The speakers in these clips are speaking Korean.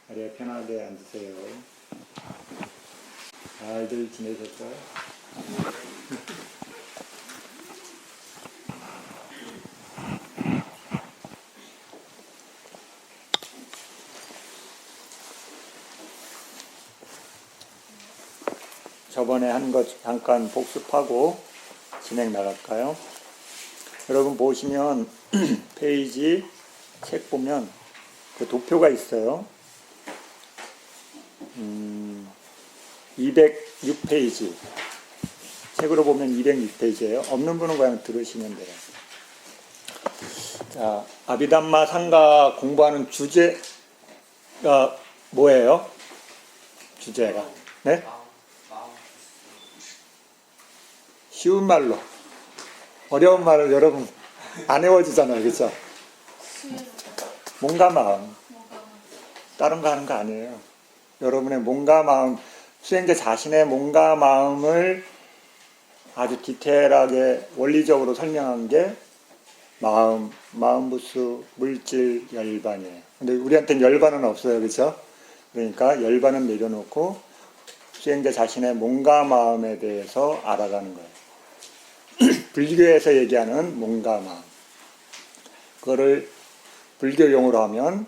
자리에 편하게 앉으세요. 잘들 지내셨어요? 저번에 한 것 잠깐 복습하고 진행 나갈까요? 여러분 보시면 페이지 책 보면 그 도표가 있어요. 206페이지. 책으로 보면 206페이지예요. 없는 분은 그냥 들으시면 돼요. 자, 아비담마 상가 공부하는 주제가 뭐예요? 주제가. 네? 쉬운 말로. 어려운 말을 여러분 안 외워지잖아요. 그렇죠? 몸과 마음. 다른 거 하는 거 아니에요. 여러분의 몸과 마음, 수행자 자신의 몸과 마음을 아주 디테일하게 원리적으로 설명한 게 마음부수, 물질, 열반이에요. 근데 우리한테는 열반은 없어요. 그렇죠? 그러니까 열반은 내려놓고 수행자 자신의 몸과 마음에 대해서 알아가는 거예요. 불교에서 얘기하는 몸과 마음. 그거를 불교 용어로 하면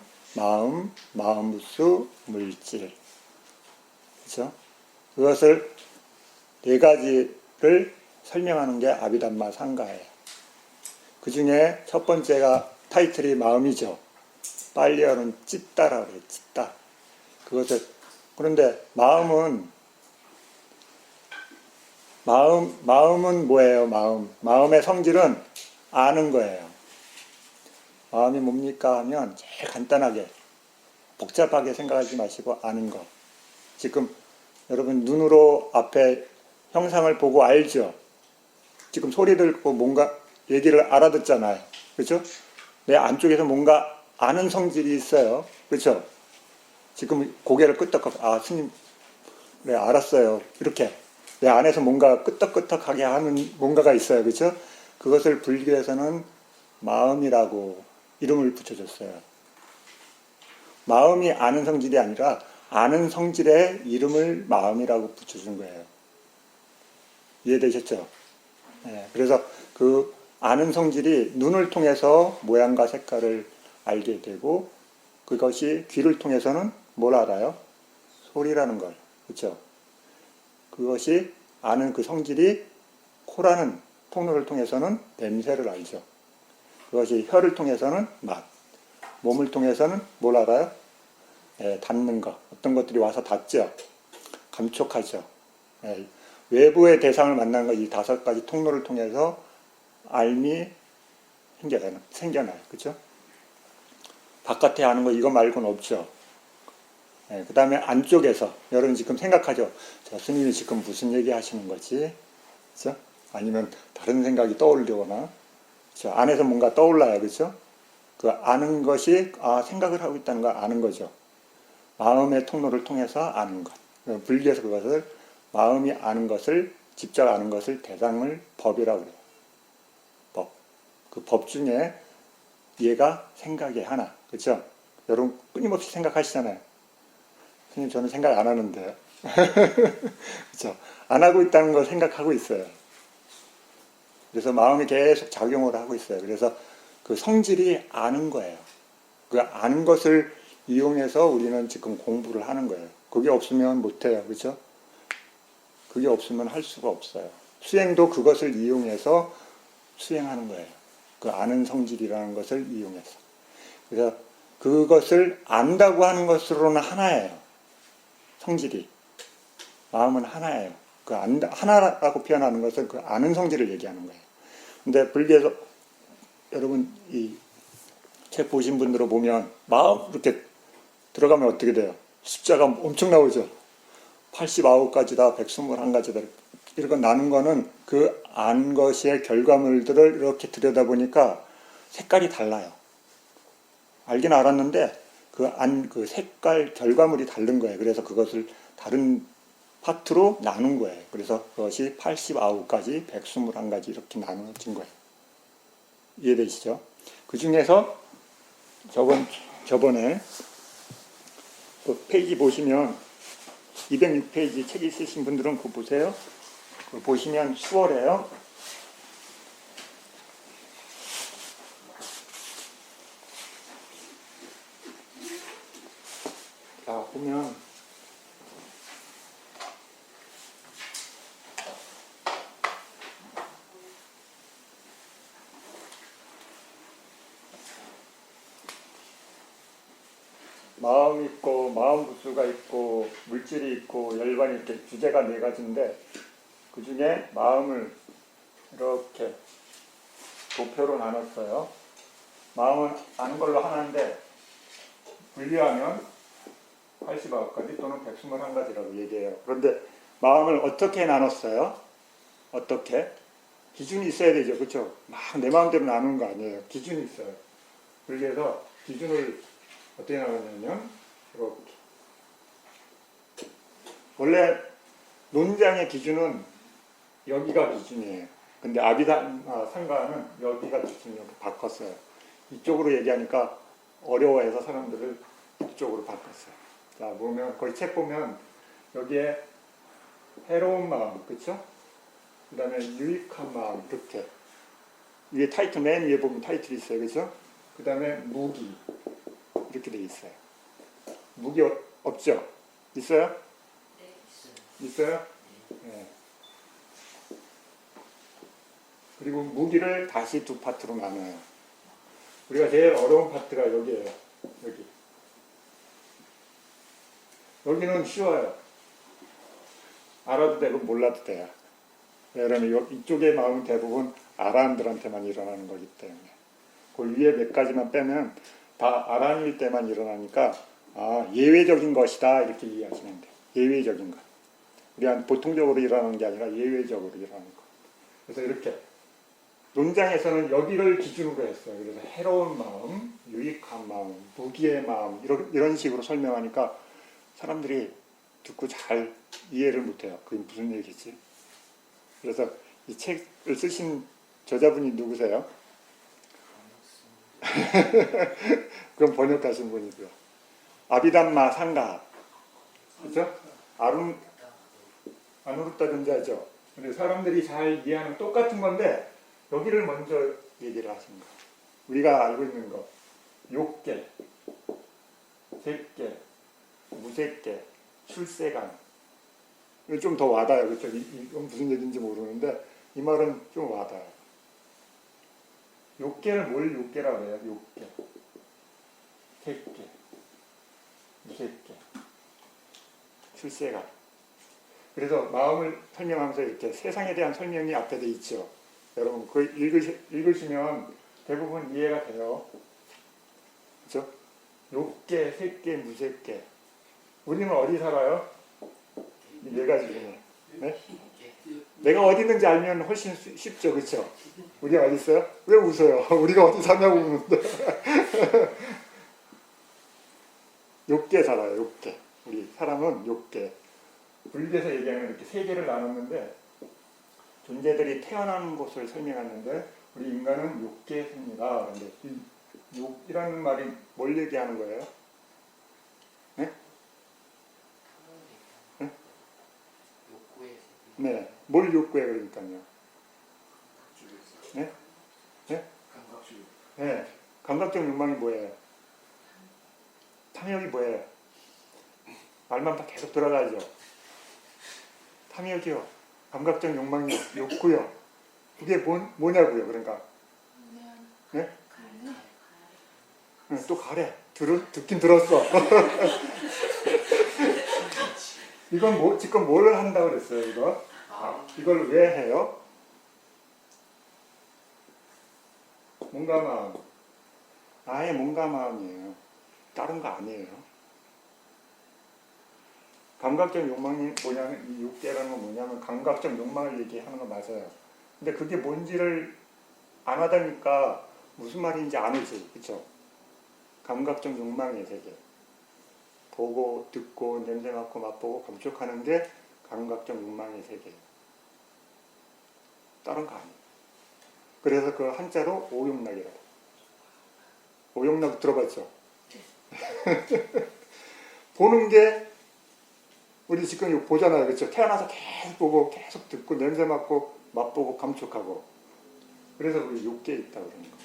마음부수, 물질. 그렇죠? 그것을 네 가지를 설명하는 게 아비담마 상가예요. 그 중에 첫 번째가 타이틀이 마음이죠. 빨리어는 찌따라고 그래요. 찌따. 그것을 그런데 마음은 뭐예요? 마음의 성질은 아는 거예요. 마음이 뭡니까 하면 제일 간단하게 복잡하게 생각하지 마시고 아는 거. 지금 여러분 눈으로 앞에 형상을 보고 알죠? 지금 소리 듣고 뭔가 얘기를 알아듣잖아요. 그렇죠? 내 안쪽에서 뭔가 아는 성질이 있어요. 그렇죠? 지금 고개를 끄덕하고 스님 네 알았어요. 이렇게 내 안에서 뭔가 끄덕끄덕하게 하는 뭔가가 있어요. 그렇죠? 그것을 불교에서는 마음이라고 이름을 붙여줬어요. 마음이 아는 성질이 아니라 아는 성질의 이름을 마음이라고 붙여준 거예요. 이해되셨죠? 네, 그래서 그 아는 성질이 눈을 통해서 모양과 색깔을 알게 되고 그것이 귀를 통해서는 뭘 알아요? 소리라는 걸. 그렇죠? 그것이 아는 그 성질이 코라는 통로를 통해서는 냄새를 알죠. 그것이 혀를 통해서는 맛, 몸을 통해서는 뭘 알아요? 닿는 것. 어떤 것들이 와서 닿죠. 감촉하죠. 외부의 대상을 만나는 것, 이 5가지 통로를 통해서 알미 생겨나요. 그렇죠? 바깥에 아는 거 이거 말고는 없죠. 그 다음에 안쪽에서 여러분 지금 생각하죠. 저 스님이 지금 무슨 얘기 하시는 거지? 그렇죠? 아니면 다른 생각이 떠오르거나 그렇죠? 안에서 뭔가 떠올라요. 그렇죠? 그 아는 것이 생각을 하고 있다는 걸 아는 거죠. 마음의 통로를 통해서 아는 것. 불교에서 그것을 마음이 아는 것을 직접 아는 것을 대상을 법이라고 그래요. 법. 그 법 중에 얘가 생각의 하나. 그렇죠? 여러분 끊임없이 생각하시잖아요. 선생님 저는 생각 안 하는데. 그렇죠? 안 하고 있다는 걸 생각하고 있어요. 그래서 마음이 계속 작용을 하고 있어요. 그래서 그 성질이 아는 거예요. 그 아는 것을 이용해서 우리는 지금 공부를 하는 거예요. 그게 없으면 못해요. 그렇죠? 그게 없으면 할 수가 없어요. 수행도 그것을 이용해서 수행하는 거예요. 그 아는 성질이라는 것을 이용해서. 그래서 그것을 안다고 하는 것으로는 하나예요. 성질이. 마음은 하나예요. 그 하나라고 표현하는 것은 그 아는 성질을 얘기하는 거예요. 근데 불교에서 여러분 이 책 보신 분들을 보면 마음 이렇게 들어가면 어떻게 돼요? 숫자가 엄청 나오죠. 89가지다, 121가지다. 이렇게 나눈 거는 그 안 것의 결과물들을 이렇게 들여다보니까 색깔이 달라요. 알긴 알았는데 그 색깔 결과물이 다른 거예요. 그래서 그것을 다른 파트로 나눈 거예요. 그래서 그것이 89가지, 121가지 이렇게 나눠진 거예요. 이해되시죠? 그 중에서 저번에 그 페이지 보시면 206페이지 책 있으신 분들은 그거 보세요. 그거 보시면 수월해요. 자, 보면 마음이 있고 마음 구수가 있고 물질이 있고 열반이 이렇게 주제가 네 가지인데 그 중에 마음을 이렇게 도표로 나눴어요. 마음은 아는 걸로 하나인데 분류하면 89가지 또는 121가지라고 얘기해요. 그런데 마음을 어떻게 나눴어요? 어떻게? 기준이 있어야 되죠. 그렇죠? 막 내 마음대로 나누는 거 아니에요. 기준이 있어요. 그래서 기준을 어떻게 나누냐면 이렇게. 원래 논장의 기준은 여기가 기준이에요. 근데 상가는 여기가 기준으로 바꿨어요. 이쪽으로 얘기하니까 어려워해서 사람들을 이쪽으로 바꿨어요. 자, 보면 거기 책 보면 여기에 해로운 마음, 그렇죠? 그 다음에 유익한 마음, 이렇게 위에 타이틀, 맨 위에 보면 타이틀이 있어요, 그렇죠? 그 다음에 무기, 이렇게 돼 있어요. 무기 없죠? 있어요? 네, 있어요? 네. 그리고 무기를 다시 두 파트로 나눠요. 우리가 제일 어려운 파트가 여기예요. 여기. 여기는 쉬워요. 알아도 되고 몰라도 돼요. 왜냐하면 이쪽의 마음은 대부분 아라한들한테만 일어나는 거기 때문에. 그 위에 몇 가지만 빼면 다 아라한일 때만 일어나니까 예외적인 것이다 이렇게 이해하시면 돼요. 예외적인 것. 우리한 보통적으로 일어나는 게 아니라 예외적으로 일어나는 것. 그래서 이렇게 논장에서는 여기를 기준으로 했어요. 그래서 해로운 마음, 유익한 마음, 무기의 마음 이런 식으로 설명하니까 사람들이 듣고 잘 이해를 못해요. 그게 무슨 얘기지? 그래서 이 책을 쓰신 저자분이 누구세요? 그럼 번역하신 분이고요. 아비담마 상가, 그렇죠? 아누르타 존자죠. 근데 사람들이 잘 이해하는 똑같은 건데 여기를 먼저 얘기를 하신 거예요. 우리가 알고 있는 거, 욕계, 색계, 무색계, 출세관. 이거 좀 더 와닿아요. 그렇죠? 이건 무슨 얘기인지 모르는데 이 말은 좀 와닿아요. 욕계를 뭘 욕계라고 해요? 욕계, 색계, 무색계, 출세관. 그래서 마음을 설명하면서 이렇게 세상에 대한 설명이 앞에 돼 있죠. 여러분 그 읽으시면 대부분 이해가 돼요. 그렇죠? 욕계, 색계, 무색계. 우리는 어디 살아요? 이 네 가지 중에. 네? 내가 어디 있는지 알면 훨씬 쉽죠. 그렇죠? 우리가 어디 있어요? 왜 웃어요? 우리가 어디 사냐고 묻는데. 욕계 살아요. 욕계. 우리 사람은 욕계. 불교에서 얘기하면 이렇게 세 개를 나눴는데 존재들이 태어나는 곳을 설명하는데 우리 인간은 욕계에 삽니다. 그런데 이 욕이라는 말이 뭘 얘기하는 거예요? 네? 네? 네. 뭘 욕구해 그러니까요. 네? 네? 네. 감각적 욕망이 뭐예요? 탐욕이 뭐예요? 말만 계속 들어가죠. 탐욕이요. 감각적 욕망이요. 욕구요. 그게 뭐냐고요. 그러니까. 네? 네, 또 가래. 듣긴 들었어. 이건 지금 뭘 한다고 그랬어요, 이거? 이걸 왜 해요? 몸과 마음. 아예 몸과 마음이에요. 다른 거 아니에요. 감각적 욕망이 뭐냐면, 이 육계라는 건 뭐냐면, 감각적 욕망을 얘기하는 거 맞아요. 근데 그게 뭔지를 안 하다니까 무슨 말인지 안 오지, 그쵸? 감각적 욕망의 세계. 보고, 듣고, 냄새 맡고, 맛보고, 감촉하는 게 감각적 욕망의 세계. 다른 거 아니에요. 그래서 그 한자로 오욕락이라고. 오욕락 들어봤죠? 보는 게 우리 지금 이거 보잖아요. 그렇죠? 태어나서 계속 보고 계속 듣고 냄새 맡고 맛보고 감촉하고. 그래서 우리 육계에 있다고 그러는 거예요.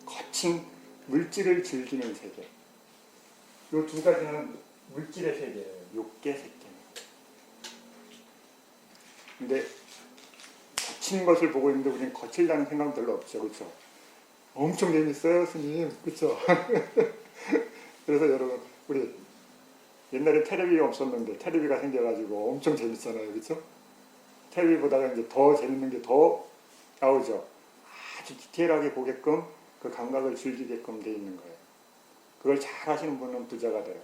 거친 물질을 즐기는 세계. 이 두 가지는 물질의 세계예요. 육계, 색계. 근데 거친 것을 보고 있는데 우리는 거칠다는 생각 별로 없죠. 그렇죠? 엄청 재밌어요, 스님. 그렇죠? 그래서 여러분, 우리 옛날에 텔레비가 없었는데 텔레비가 생겨가지고 엄청 재밌잖아요. 그렇죠? 텔레비보다가 이제 더 재밌는 게 더 나오죠. 아주 디테일하게 보게끔 그 감각을 즐기게끔 돼 있는 거예요. 그걸 잘 하시는 분은 부자가 돼요.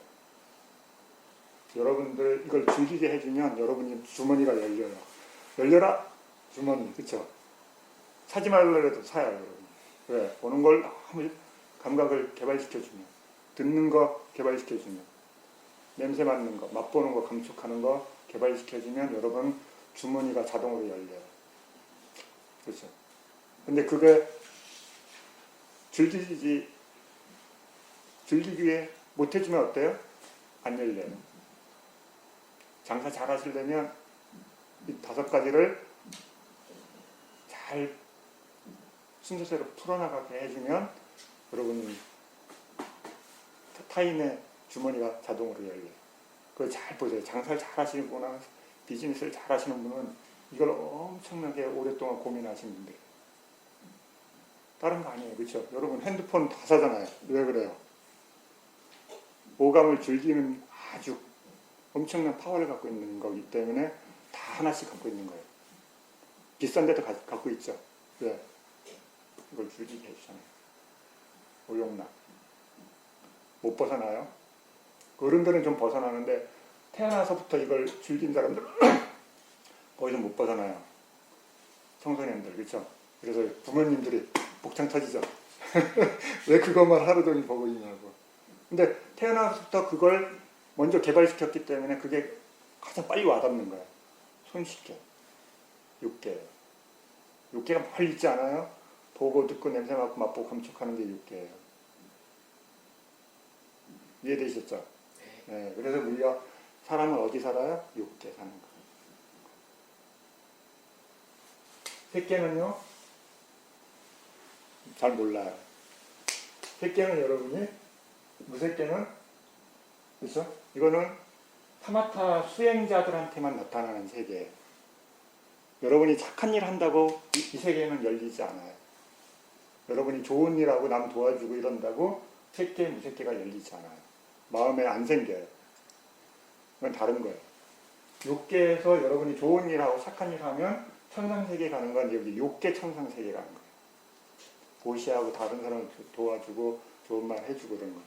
여러분들 이걸 즐기게 해주면 여러분이 주머니가 열려요. 열려라 주머니. 그렇죠? 사지 말라고 해도 사요. 여러분. 왜? 보는 걸 너무 감각을 개발시켜주면, 듣는 거 개발시켜주면, 냄새 맡는 거, 맛보는 거, 감촉하는 거 개발시켜주면 여러분 주머니가 자동으로 열려요. 그렇죠? 근데 그게 즐기기 위해 못해주면 어때요? 안 열려요. 장사 잘 하시려면 이 5가지를 잘 순서대로 풀어나가게 해주면 여러분 타인의 주머니가 자동으로 열려요. 그걸 잘 보세요. 장사를 잘 하시는 분이나 비즈니스를 잘 하시는 분은 이걸 엄청나게 오랫동안 고민하신 분들. 다른 거 아니에요. 그렇죠? 여러분 핸드폰 다 사잖아요. 왜 그래요? 오감을 즐기는 아주 엄청난 파워를 갖고 있는 거기 때문에 다 하나씩 갖고 있는 거예요. 비싼 데도 갖고 있죠. 왜? 이걸 즐기게 해주잖아요. 오용락. 못 벗어나요? 어른들은 좀 벗어나는데 태어나서부터 이걸 즐긴 사람들은 거기서 못 벗어나요. 청소년들. 그렇죠? 그래서 부모님들이 복창 터지죠. 왜 그것만 하루 종일 보고 있냐고. 근데 태어나서부터 그걸 먼저 개발시켰기 때문에 그게 가장 빨리 와닿는 거예요. 손쉽게. 육계. 육계가 멀리 있지 않아요? 보고 듣고 냄새 맡고 맛보고 감촉하는 게 육계예요. 이해되셨죠? 네. 그래서 우리가 사람은 어디 살아요? 육계 사는 거예요. 색계는요? 잘 몰라요. 색계는 여러분이 무색계는 그렇죠? 이거는 타마타 수행자들한테만 나타나는 세계예요. 여러분이 착한 일 한다고 이 세계는 열리지 않아요. 여러분이 좋은 일하고 남 도와주고 이런다고 색계, 무색계가 열리지 않아요. 마음에 안 생겨요. 그건 다른 거예요. 육계에서 여러분이 좋은 일하고 착한 일 하면 천상세계 가는 건 여기 육계 천상세계 가는 거예요. 보시하고 다른 사람을 도와주고 좋은 말 해주고 그런 거예요.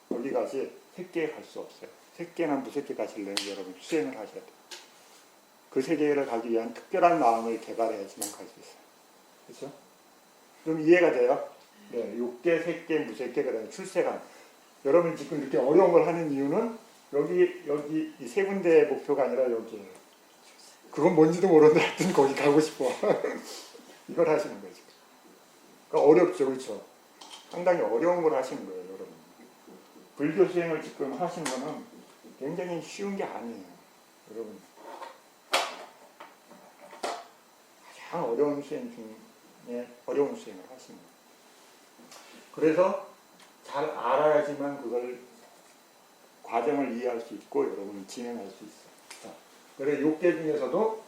거기까지 색계에 갈 수 없어요. 색계나 무색계 가시려면 여러분 수행을 하셔야 돼요. 그 세계를 가기 위한 특별한 마음을 개발해야지만 갈 수 있어요. 그렇죠? 좀 이해가 돼요? 네, 육계, 색계, 무색계, 그다음에 출세관. 여러분 지금 이렇게 어려운 걸 하는 이유는 여기 이 세 군데의 목표가 아니라 여기에요. 그건 뭔지도 모르는데 하여튼 거기 가고 싶어. 이걸 하시는 거죠. 그러니까 어렵죠, 그렇죠? 상당히 어려운 걸 하시는 거예요, 여러분. 불교 수행을 지금 하시는 거는 굉장히 쉬운 게 아니에요, 여러분. 가장 어려운 수행 중에 어려운 수행을 하시는 거예요. 그래서 잘 알아야지만 그걸 과정을 이해할 수 있고 여러분이 진행할 수 있어요. 자, 그래서 6개 중에서도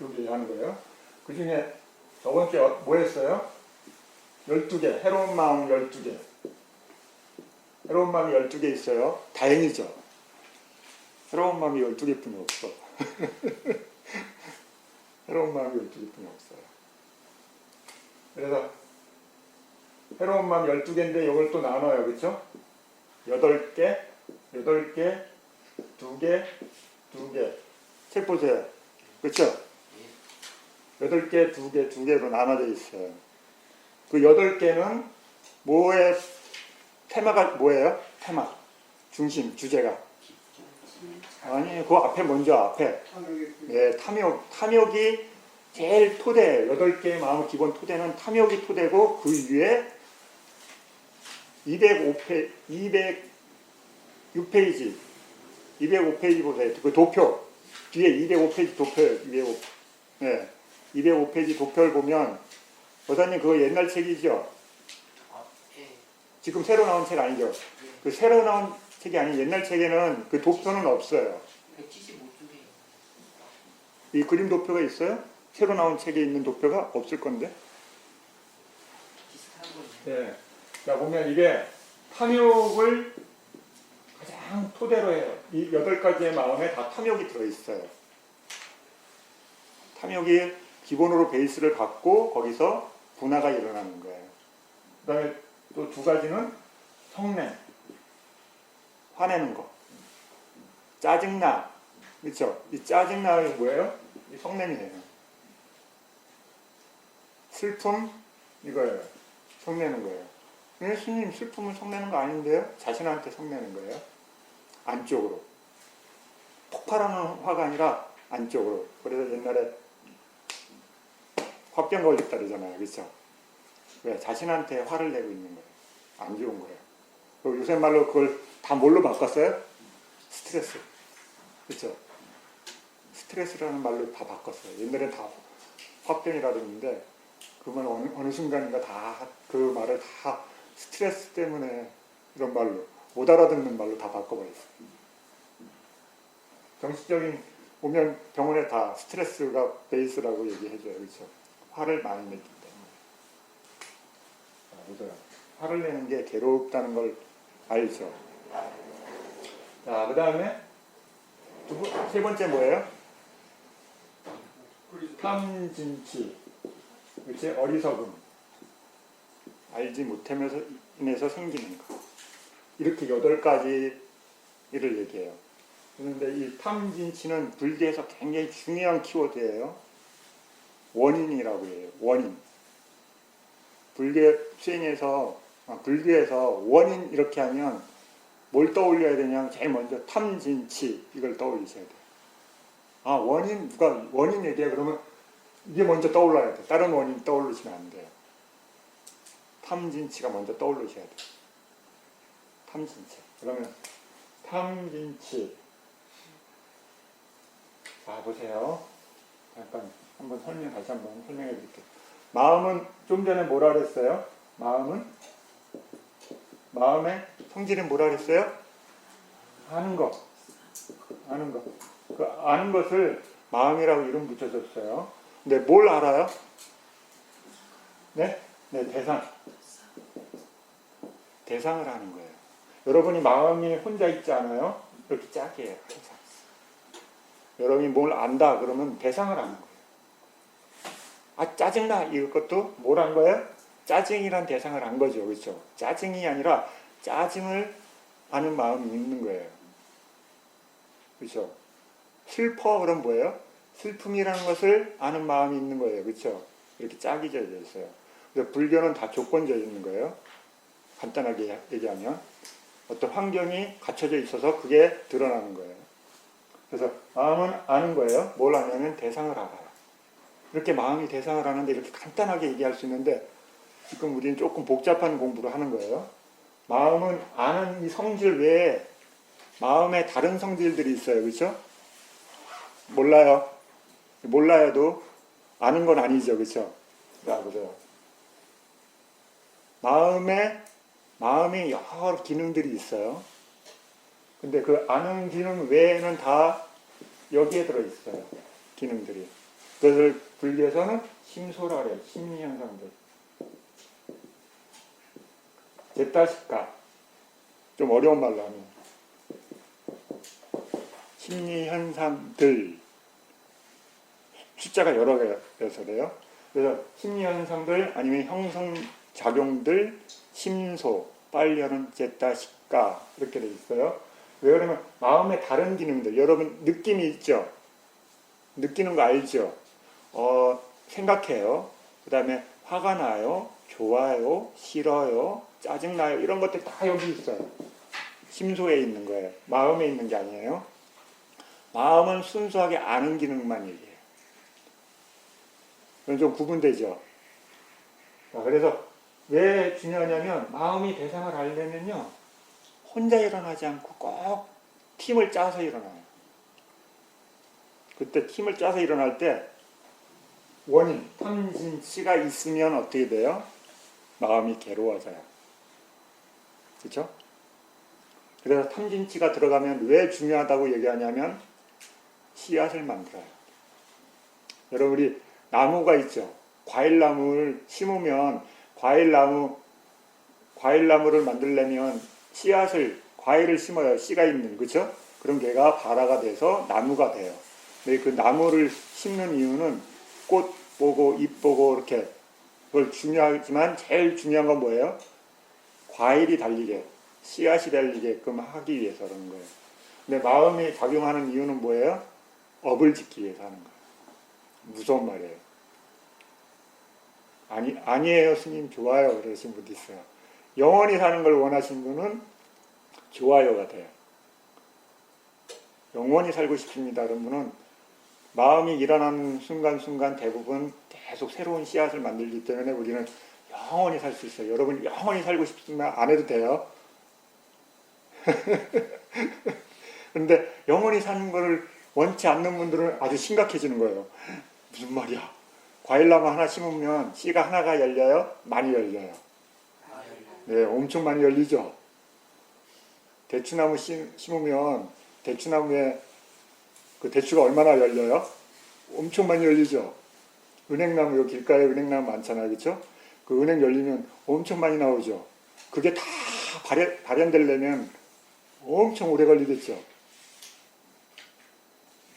여기 하는 거예요. 그 중에 저번 주에 뭐 했어요? 12개, 해로운 마음 12개. 해로운 마음이 12개 있어요. 다행이죠. 해로운 마음이 12개뿐이 없어. 해로운 마음이 12개뿐이 없어요. 그래서 해로운 마음 12개인데 이걸 또 나눠요. 그렇죠? 8개, 8개, 2개, 2개. 책 보세요. 그렇죠? 8개, 2개, 2개로 나눠져 있어요. 그 8개는 뭐의 테마가 뭐예요? 테마. 중심, 주제가. 아니, 그 앞에 먼저 앞에. 네, 탐욕. 탐욕이 제일 토대예요. 8개의 마음의 기본 토대는 탐욕이 토대고 그 위에 206페이지 205페이지 보세요. 그 도표 뒤에 205페이지 도표예요. 205. 네. 205페이지 도표를 보면 여사님 그거 옛날 책이죠? 아, 예. 지금 새로 나온 책 아니죠? 예. 그 새로 나온 책이 아닌 옛날 책에는 그 도표는 없어요. 175쪽에 이 그림 도표가 있어요? 새로 나온 책에 있는 도표가 없을 건데. 비슷한 거예요. 네. 자 보면 이게 탐욕을 가장 토대로 해요. 이 8가지의 마음에 다 탐욕이 들어있어요. 탐욕이 기본으로 베이스를 갖고 거기서 분화가 일어나는 거예요. 그 다음에 또 2가지는 성냄, 화내는 거, 짜증나, 그렇죠? 이 짜증나가 뭐예요? 이 성냄이에요. 슬픔, 이거예요. 성내는 거예요. 예수님 슬픔을 성내는 거 아닌데요? 자신한테 성내는 거예요. 안쪽으로. 폭발하는 화가 아니라 안쪽으로. 그래서 옛날에 화병 걸렸다 그러잖아요. 그렇죠? 왜? 자신한테 화를 내고 있는 거예요. 안 좋은 거예요. 그리고 요새 말로 그걸 다 뭘로 바꿨어요? 스트레스. 그렇죠? 스트레스라는 말로 다 바꿨어요. 옛날엔 다 화병이라 그러는데 그건 어느 순간인가 다 그 말을 다 스트레스 때문에 이런 말로 못 알아듣는 말로 다 바꿔버렸어요. 정신적인 오면 병원에 다 스트레스가 베이스라고 얘기해줘요. 그렇죠? 화를 많이 냈기 때문에. 그래서 화를 내는 게 괴롭다는 걸 알죠. 자, 그 다음에 세 번째 뭐예요? 탐진치. 그치? 어리석음. 알지 못하면서 인해서 생기는 거. 이렇게 8가지를 얘기해요. 그런데 이 탐진치는 불교에서 굉장히 중요한 키워드예요. 원인이라고 해요. 원인. 불교 수행에서 불교에서 원인 이렇게 하면 뭘 떠올려야 되냐면 제일 먼저 탐진치 이걸 떠올리셔야 돼요. 아 원인 누가 원인 얘기해 그러면 이게 먼저 떠올라야 돼. 다른 원인 떠올리시면 안 돼요. 탐진치가 먼저 떠올리셔야 돼요. 탐진치. 그러면 탐진치. 자 보세요. 잠깐 한번 다시 한번 설명해 드릴게요. 마음은 좀 전에 뭐라 그랬어요? 마음의 성질이 뭐라 그랬어요? 아는 거. 그 아는 것을 마음이라고 이름 붙여줬어요. 근데 뭘 알아요? 네? 네, 대상을 아는 거예요. 여러분이 마음이 혼자 있지 않아요? 이렇게 짝이에요. 항상. 여러분이 뭘 안다 그러면 대상을 아는 거예요. 아 짜증나 이것도 뭘 안 거예요? 짜증이란 대상을 안 거죠. 그렇죠? 짜증이 아니라 짜증을 아는 마음이 있는 거예요. 그렇죠? 슬퍼 그럼 뭐예요? 슬픔이라는 것을 아는 마음이 있는 거예요. 그렇죠? 이렇게 짝이 져져 있어요. 그래서 불교는 다 조건져 있는 거예요. 간단하게 얘기하면 어떤 환경이 갖춰져 있어서 그게 드러나는 거예요. 그래서 마음은 아는 거예요. 뭘 아냐면 대상을 알아요. 이렇게 마음이 대상을 아는데 이렇게 간단하게 얘기할 수 있는데 지금 우리는 조금 복잡한 공부를 하는 거예요. 마음은 아는 이 성질 외에 마음에 다른 성질들이 있어요. 그렇죠? 몰라요. 몰라요도 아는 건 아니죠. 그렇죠? 자, 보세요. 마음에 여러 기능들이 있어요. 근데 그 아는 기능 외에는 다 여기에 들어있어요. 기능들이. 그것을 불교에서는 심소라 그래요. 심리현상들. 제타식가. 좀 어려운 말로 하면. 심리현상들. 숫자가 여러 개여서 그래요. 그래서 심리현상들 아니면 형성작용들, 심소, 빨려는 제타식가 이렇게 돼 있어요. 왜 그러면 마음의 다른 기능들, 여러분 느낌이 있죠? 느끼는 거 알죠? 생각해요. 그 다음에 화가 나요, 좋아요, 싫어요, 짜증나요 이런 것들 다 여기 있어요. 심소에 있는 거예요. 마음에 있는 게 아니에요. 마음은 순수하게 아는 기능만 얘기해요. 그건 좀 구분되죠? 그래서 왜 중요하냐면 마음이 대상을 알려면요 혼자 일어나지 않고 꼭 팀을 짜서 일어나요. 그때 팀을 짜서 일어날 때 원인, 탐진치가 있으면 어떻게 돼요? 마음이 괴로워져요. 그렇죠? 그래서 탐진치가 들어가면 왜 중요하다고 얘기하냐면 씨앗을 만들어요. 여러분 우리 나무가 있죠. 과일나무를 심으면 과일나무를 만들려면 씨앗을 과일을 심어요. 씨가 있는 그렇죠? 그럼 걔가 발화가 돼서 나무가 돼요. 근데 그 나무를 심는 이유는 꽃 보고 잎 보고 이렇게 그걸 중요하지만 제일 중요한 건 뭐예요? 과일이 달리게 씨앗이 달리게끔 하기 위해서 그러는 거예요. 근데 마음이 작용하는 이유는 뭐예요? 업을 짓기 위해서 하는 거예요. 무서운 말이에요. 아니에요 스님 좋아요 그러신 분도 있어요. 영원히 사는 걸 원하시는 분은 좋아요가 돼요. 영원히 살고 싶습니다 그런 분은 마음이 일어나는 순간순간 대부분 계속 새로운 씨앗을 만들기 때문에 우리는 영원히 살 수 있어요. 여러분 영원히 살고 싶으면 안 해도 돼요. 그런데 영원히 사는 것을 원치 않는 분들은 아주 심각해지는 거예요. 무슨 말이야? 과일나무 하나 심으면 씨가 하나가 열려요? 많이 열려요. 네, 엄청 많이 열리죠. 대추나무 심으면 대추나무에 그 대추가 얼마나 열려요? 엄청 많이 열리죠. 은행나무 여기 길가에 은행나무 많잖아요, 그렇죠? 그 은행 열리면 엄청 많이 나오죠. 그게 다 발현되려면 엄청 오래 걸리겠죠.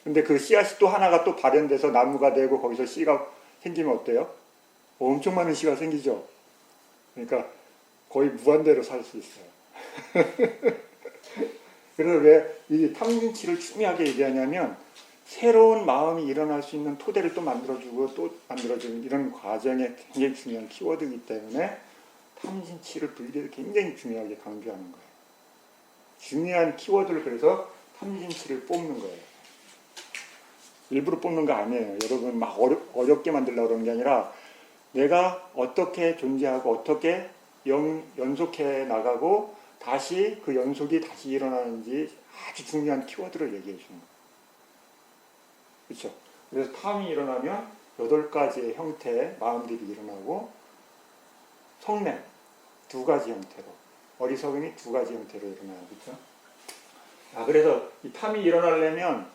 근데 그 씨앗이 또 하나가 또 발현돼서 나무가 되고 거기서 씨가 생기면 어때요? 엄청 많은 씨가 생기죠. 그러니까 거의 무한대로 살 수 있어요. 그래서 왜 이 탐진치를 중요하게 얘기하냐면 새로운 마음이 일어날 수 있는 토대를 또 만들어주고 또 만들어주는 이런 과정에 굉장히 중요한 키워드이기 때문에 탐진치를 분리해서 굉장히 중요하게 강조하는 거예요. 중요한 키워드를 그래서 탐진치를 뽑는 거예요. 일부러 뽑는 거 아니에요. 여러분 막 어렵게 만들려고 그러는 게 아니라 내가 어떻게 존재하고 어떻게 연속해 나가고 다시 그 연속이 다시 일어나는지 아주 중요한 키워드를 얘기해 주는 거예요. 그렇죠? 그래서 탐이 일어나면 8가지의 형태의 마음들이 일어나고 성냄 2가지 형태로 어리석음이 2가지 형태로 일어나요. 그렇죠? 그래서 이 탐이 일어나려면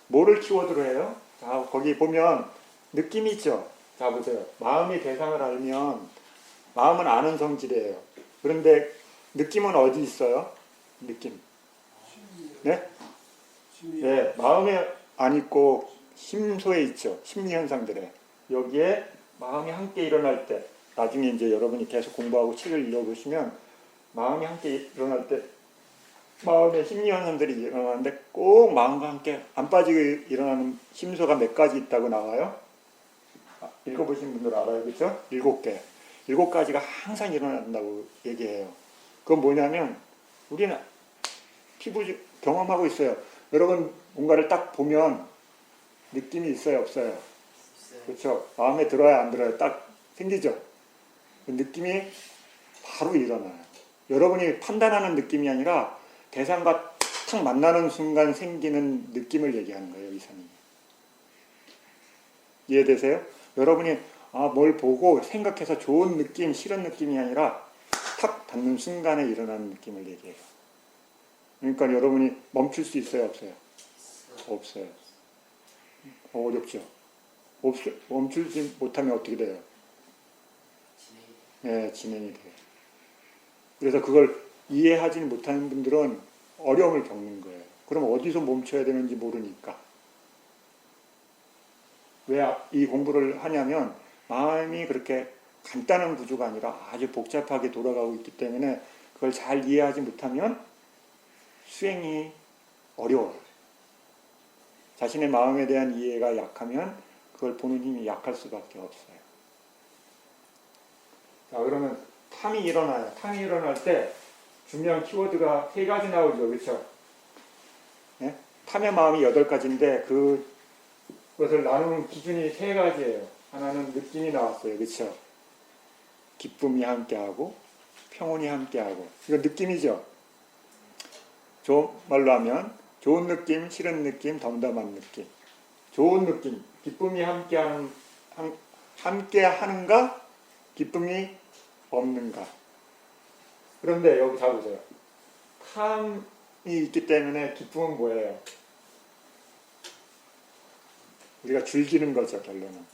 뭐를 키워드로 해요? 자, 거기 보면 느낌이 있죠? 자, 보세요. 마음의 대상을 알면 마음은 아는 성질이에요. 그런데 느낌은 어디 있어요? 느낌. 네? 네, 마음에 안 있고 심소에 있죠. 심리 현상들에. 여기에 마음이 함께 일어날 때, 나중에 이제 여러분이 계속 공부하고 책을 읽어보시면 마음이 함께 일어날 때 마음의 심리 현상들이 일어나는데 꼭 마음과 함께 안 빠지고 일어나는 심소가 몇 가지 있다고 나와요. 읽어보신 분들 알아요. 그렇죠? 7개. 7가지가 항상 일어난다고 얘기해요. 그건 뭐냐면 우리는 피부 경험하고 있어요. 여러분 뭔가를 딱 보면 느낌이 있어요? 없어요? 그렇죠? 마음에 들어야 안 들어요? 딱 생기죠? 그 느낌이 바로 일어나요. 여러분이 판단하는 느낌이 아니라 대상과 탁 만나는 순간 생기는 느낌을 얘기하는 거예요. 이사님. 이해되세요? 여러분이 뭘 보고 생각해서 좋은 느낌, 싫은 느낌이 아니라 탁 닿는 순간에 일어나는 느낌을 얘기해요. 그러니까 여러분이 멈출 수 있어요? 없어요? 없어요. 어렵죠? 멈추지 못하면 어떻게 돼요? 네, 진행이 돼요. 그래서 그걸 이해하지 못하는 분들은 어려움을 겪는 거예요. 그럼 어디서 멈춰야 되는지 모르니까. 왜 이 공부를 하냐면 마음이 그렇게 간단한 구조가 아니라 아주 복잡하게 돌아가고 있기 때문에 그걸 잘 이해하지 못하면 수행이 어려워요. 자신의 마음에 대한 이해가 약하면 그걸 보는 힘이 약할 수밖에 없어요. 자, 그러면 탐이 일어나요. 탐이 일어날 때 중요한 키워드가 3가지 나오죠. 그렇죠? 네? 탐의 마음이 8가지인데 그것을 나누는 기준이 3가지예요. 하나는 느낌이 나왔어요. 그렇죠? 기쁨이 함께하고 평온이 함께하고 이거 느낌이죠. 좋은 말로 하면 좋은 느낌, 싫은 느낌, 덤덤한 느낌. 좋은 느낌, 기쁨이 함께 하는가, 기쁨이 없는가. 그런데 여기 잘 보세요. 탐이 있기 때문에 기쁨은 뭐예요? 우리가 즐기는 거죠, 결론은.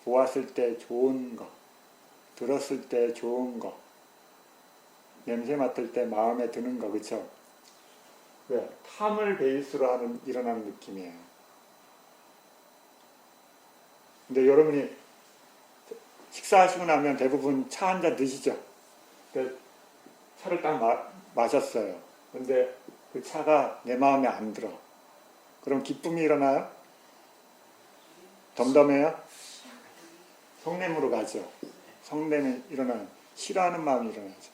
보았을 때 좋은 거, 들었을 때 좋은 거, 냄새 맡을 때 마음에 드는 거, 그쵸? 왜? 탐을 베이스로 일어나는 느낌이에요. 근데 여러분이 식사하시고 나면 대부분 차 한 잔 드시죠? 차를 딱 마셨어요. 근데 그 차가 내 마음에 안 들어. 그럼 기쁨이 일어나요? 덤덤해요? 성냄으로 가죠. 성냄이 일어나는, 싫어하는 마음이 일어나죠.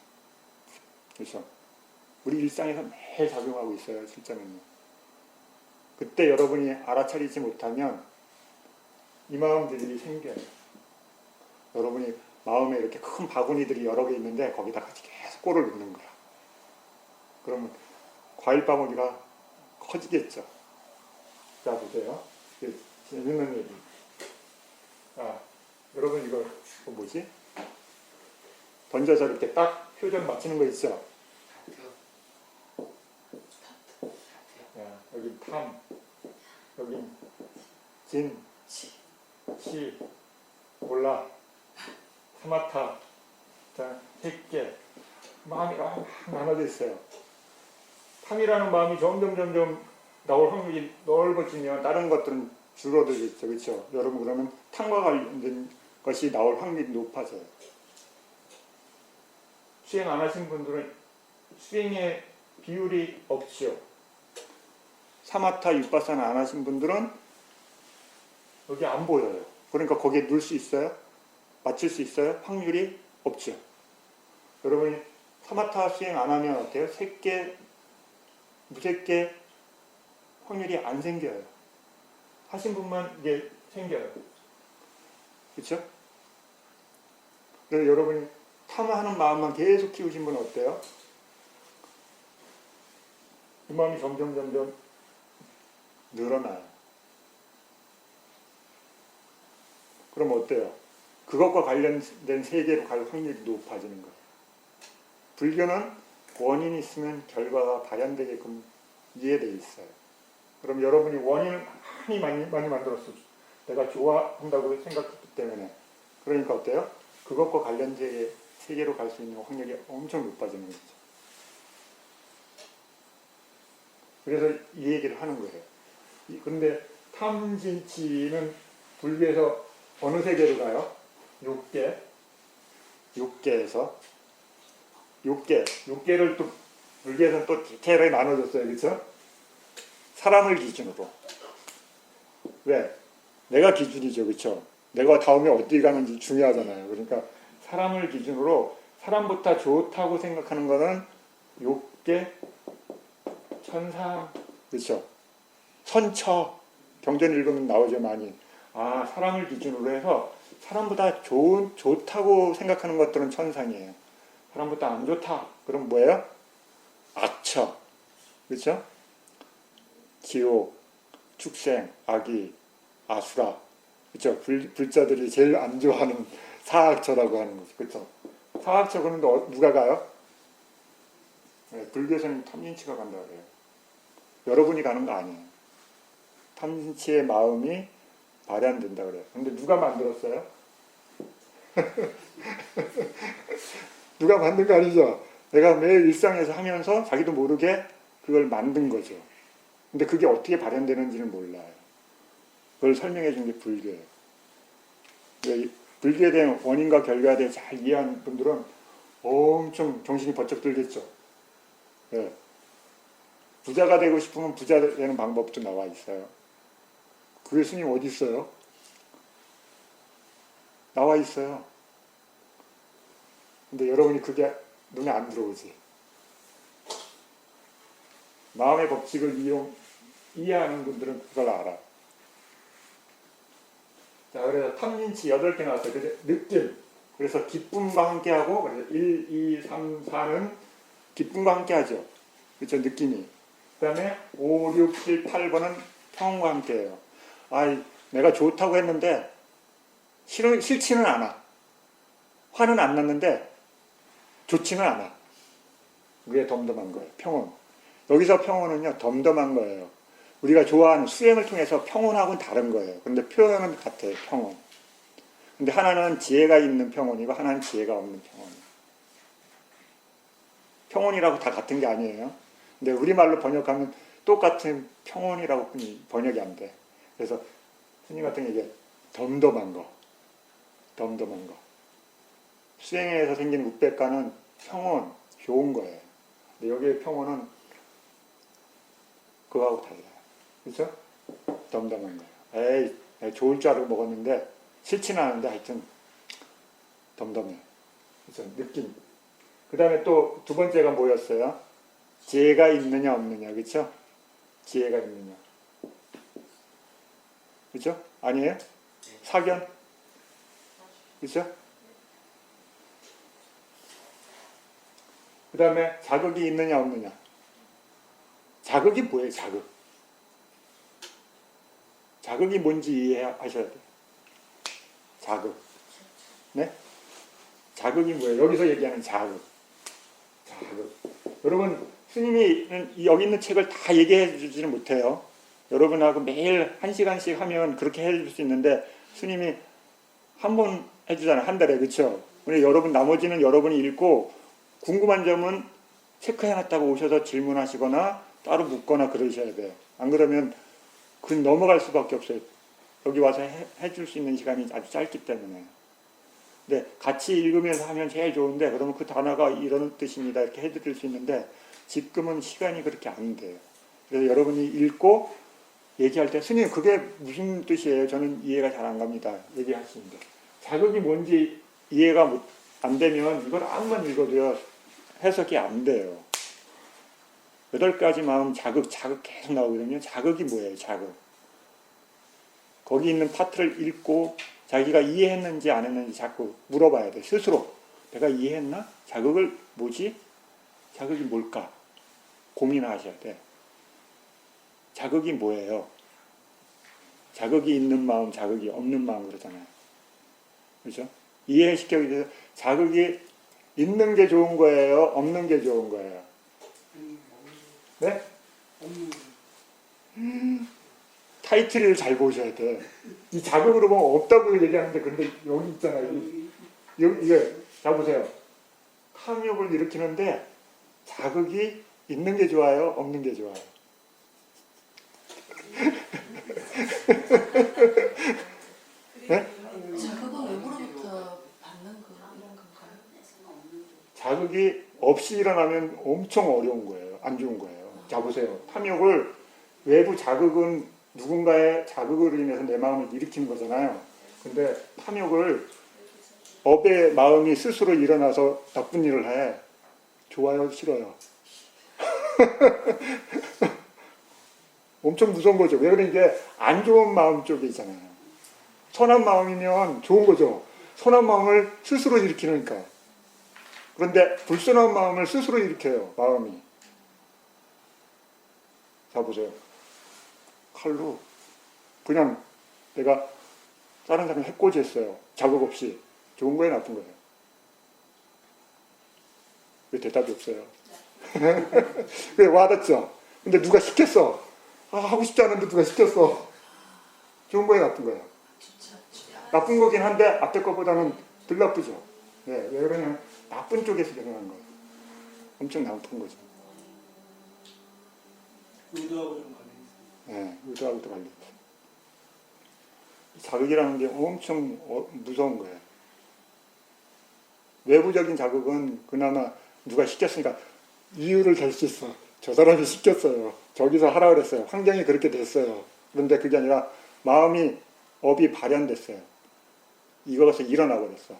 그렇죠? 우리 일상에서 매일 작용하고 있어요, 실제는요. 그때 여러분이 알아차리지 못하면 이 마음들이 생겨요. 여러분이 마음에 이렇게 큰 바구니들이 여러 개 있는데 거기다 같이 계속 꼴을 넣는 거야. 그러면 과일 바구니가 커지겠죠. 자, 보세요. 재밌는 얘기. 여러분 이거 뭐지? 던져서 이렇게 딱 표정 맞추는 거 있죠? 여기 탐, 여기 진, 시, 몰라, 사마타, 자, 색계, 마음이 막 나눠져 있어요. 탐이라는 마음이 점점 나올 확률이 넓어지면 다른 것들은 줄어들겠죠, 그렇죠? 여러분 그러면 탐과 관련된 것이 나올 확률이 높아져요. 수행 안 하신 분들은 수행의 비율이 없죠. 사마타 육바사나 안 하신 분들은 여기 안 보여요. 그러니까 거기에 넣을 수 있어요? 맞출 수 있어요? 확률이 없죠. 여러분이 사마타 수행 안 하면 어때요? 색계, 무색계 확률이 안 생겨요. 하신 분만 이게 생겨요. 그렇죠? 그래서 여러분이 탐하는 마음만 계속 키우신 분은 어때요? 그 마음이 점점 늘어나요. 그럼 어때요? 그것과 관련된 세계로 갈 확률이 높아지는 거예요. 불교는 원인이 있으면 결과가 발현되게끔 이해되어 있어요. 그럼 여러분이 원인을 많이 만들었어요. 내가 좋아한다고 생각했기 때문에. 그러니까 어때요? 그것과 관련된 세계로 갈 수 있는 확률이 엄청 높아지는 거죠. 그래서 이 얘기를 하는 거예요. 그런데 탐진치는 불교에서 어느 세계로 가요? 6개에서 6개를 또 불교에서는 또 디테일하게 나눠줬어요. 그렇죠? 사람을 기준으로. 왜? 내가 기준이죠. 그렇죠? 내가 다음에 어디 가는지 중요하잖아요. 그러니까 사람을 기준으로 사람보다 좋다고 생각하는 거는 6개, 천상, 그렇죠? 선처, 경전 읽으면 나오죠, 많이. 사람을 기준으로 해서 사람보다 좋다고 생각하는 것들은 천상이에요. 사람보다 안 좋다. 그럼 뭐예요? 악처. 그렇죠? 지옥, 축생, 악이, 아수라. 그렇죠? 불자들이 제일 안 좋아하는 사악처라고 하는 거죠. 그렇죠? 사악처 그런데 누가 가요? 네, 불교에서는 탐진치가 간다 그래요. 여러분이 가는 거 아니에요. 탐진치의 마음이 발현된다 그래요. 근데 누가 만들었어요? 누가 만든 거 아니죠? 내가 매일 일상에서 하면서 자기도 모르게 그걸 만든 거죠. 근데 그게 어떻게 발현되는지는 몰라요. 그걸 설명해 준 게 불교예요. 불교에 대한 원인과 결과에 대해 잘 이해하는 분들은 엄청 정신이 번쩍 들겠죠. 네. 부자가 되고 싶으면 부자 되는 방법도 나와 있어요. 그게 스님 어디 있어요? 나와 있어요. 근데 여러분이 그게 눈에 안 들어오지. 마음의 법칙을 이해하는 분들은 그걸 알아. 자, 그래서 탐진치 8개 나왔어요. 그래서 느낌. 그래서 기쁨과 함께하고, 그래서 1, 2, 3, 4는 기쁨과 함께하죠. 그렇죠? 느낌이. 그 다음에 5, 6, 7, 8번은 평온과 함께해요. 아, 내가 좋다고 했는데 싫지는 않아. 화는 안 났는데 좋지는 않아. 그게 덤덤한 거예요. 평온. 여기서 평온은요, 덤덤한 거예요. 우리가 좋아하는 수행을 통해서 평온하고는 다른 거예요. 근데 표현은 같아요. 평온. 근데 하나는 지혜가 있는 평온이고 하나는 지혜가 없는 평온. 평온이라고 다 같은 게 아니에요. 근데 우리말로 번역하면 똑같은 평온이라고 번역이 안 돼. 그래서 스님 같은 게 덤덤한 거. 덤덤한 거. 수행에서 생긴 우백가는 평온, 좋은 거예요. 근데 여기의 평온은 그거하고 달라요. 그렇죠? 덤덤한 거예요. 에이, 좋을 줄 알고 먹었는데 싫지는 않은데 하여튼 덤덤해. 그래서 느낌. 그 다음에 또 두 번째가 뭐였어요? 지혜가 있느냐 없느냐. 그렇죠? 지혜가 있느냐. 그렇죠? 아니에요? 사견? 그렇죠? 그 다음에 자극이 있느냐 없느냐. 자극이 뭐예요? 자극. 자극이 뭔지 이해하셔야 돼요. 자극. 네? 자극이 뭐예요? 여기서 얘기하는 자극. 자극. 여러분, 스님이 여기 있는 책을 다 얘기해 주지는 못해요. 여러분하고 매일 1시간씩 하면 그렇게 해줄 수 있는데 스님이 한 번 해주잖아요. 한 달에. 그렇죠? 근데 여러분 나머지는 여러분이 읽고 궁금한 점은 체크해놨다고 오셔서 질문하시거나 따로 묻거나 그러셔야 돼요. 안 그러면 그 넘어갈 수밖에 없어요. 여기 와서 해줄 수 있는 시간이 아주 짧기 때문에. 근데 같이 읽으면서 하면 제일 좋은데 그러면 그 단어가 이런 뜻입니다. 이렇게 해드릴 수 있는데 지금은 시간이 그렇게 안 돼요. 그래서 여러분이 읽고 얘기할 때 스님 그게 무슨 뜻이에요? 저는 이해가 잘 안 갑니다. 얘기하시는데 자극이 뭔지 이해가 안 되면 이걸 아무만 읽어도요 해석이 안 돼요. 8가지 마음 자극 계속 나오거든요. 자극이 뭐예요? 자극. 거기 있는 파트를 읽고 자기가 이해했는지 안 했는지 자꾸 물어봐야 돼. 스스로. 내가 이해했나? 자극을 뭐지? 자극이 뭘까? 고민하셔야 돼. 자극이 뭐예요? 자극이 있는 마음, 자극이 없는 마음 그러잖아요. 그렇죠? 이해시켜주기 위해서 자극이 있는 게 좋은 거예요? 없는 게 좋은 거예요? 네? 타이틀을 잘 보셔야 돼. 이 자극으로 보면 없다고 얘기하는데 근데 여기 있잖아요. 이게 자 보세요. 탐욕을 일으키는데 자극이 있는 게 좋아요? 없는 게 좋아요? 네? 자극은 외부로부터 받는 이런 건가요? 자극이 없이 일어나면 엄청 어려운 거예요. 안 좋은 거예요. 자 보세요. 탐욕을 외부 자극은 누군가의 자극으로 인해서 내 마음을 일으키는 거잖아요. 근데 탐욕을 업의 마음이 스스로 일어나서 나쁜 일을 해. 좋아요? 싫어요? 엄청 무서운 거죠. 왜 그러냐 이게 안 좋은 마음 쪽에 있잖아요. 선한 마음이면 좋은 거죠. 선한 마음을 스스로 일으키니까. 그런데 불선한 마음을 스스로 일으켜요. 마음이. 자 보세요. 칼로 그냥 내가 다른 사람 해코지했어요. 자극 없이. 좋은 거예요, 나쁜 거예요? 왜 대답이 없어요? 왜 와닿죠? 근데 누가 시켰어? 하고 싶지 않은데 누가 시켰어? 좋은 거예요, 나쁜 거예요? 나쁜 거긴 한데 앞에 거보다는 덜 나쁘죠. 네, 왜 그러냐면 나쁜 쪽에서 일어난 거예요. 엄청 나쁜 거죠. 의도하고 좀 관련이 있어요. 네, 의도하고도 관련이 있어요. 자극이라는 게 엄청 무서운 거예요. 외부적인 자극은 그나마 누가 시켰으니까 이유를 댈 수 있어. 저 사람이 시켰어요. 저기서 하라 그랬어요. 환경이 그렇게 됐어요. 그런데 그게 아니라 마음이 업이 발현됐어요. 이것에서 일어나 버렸어.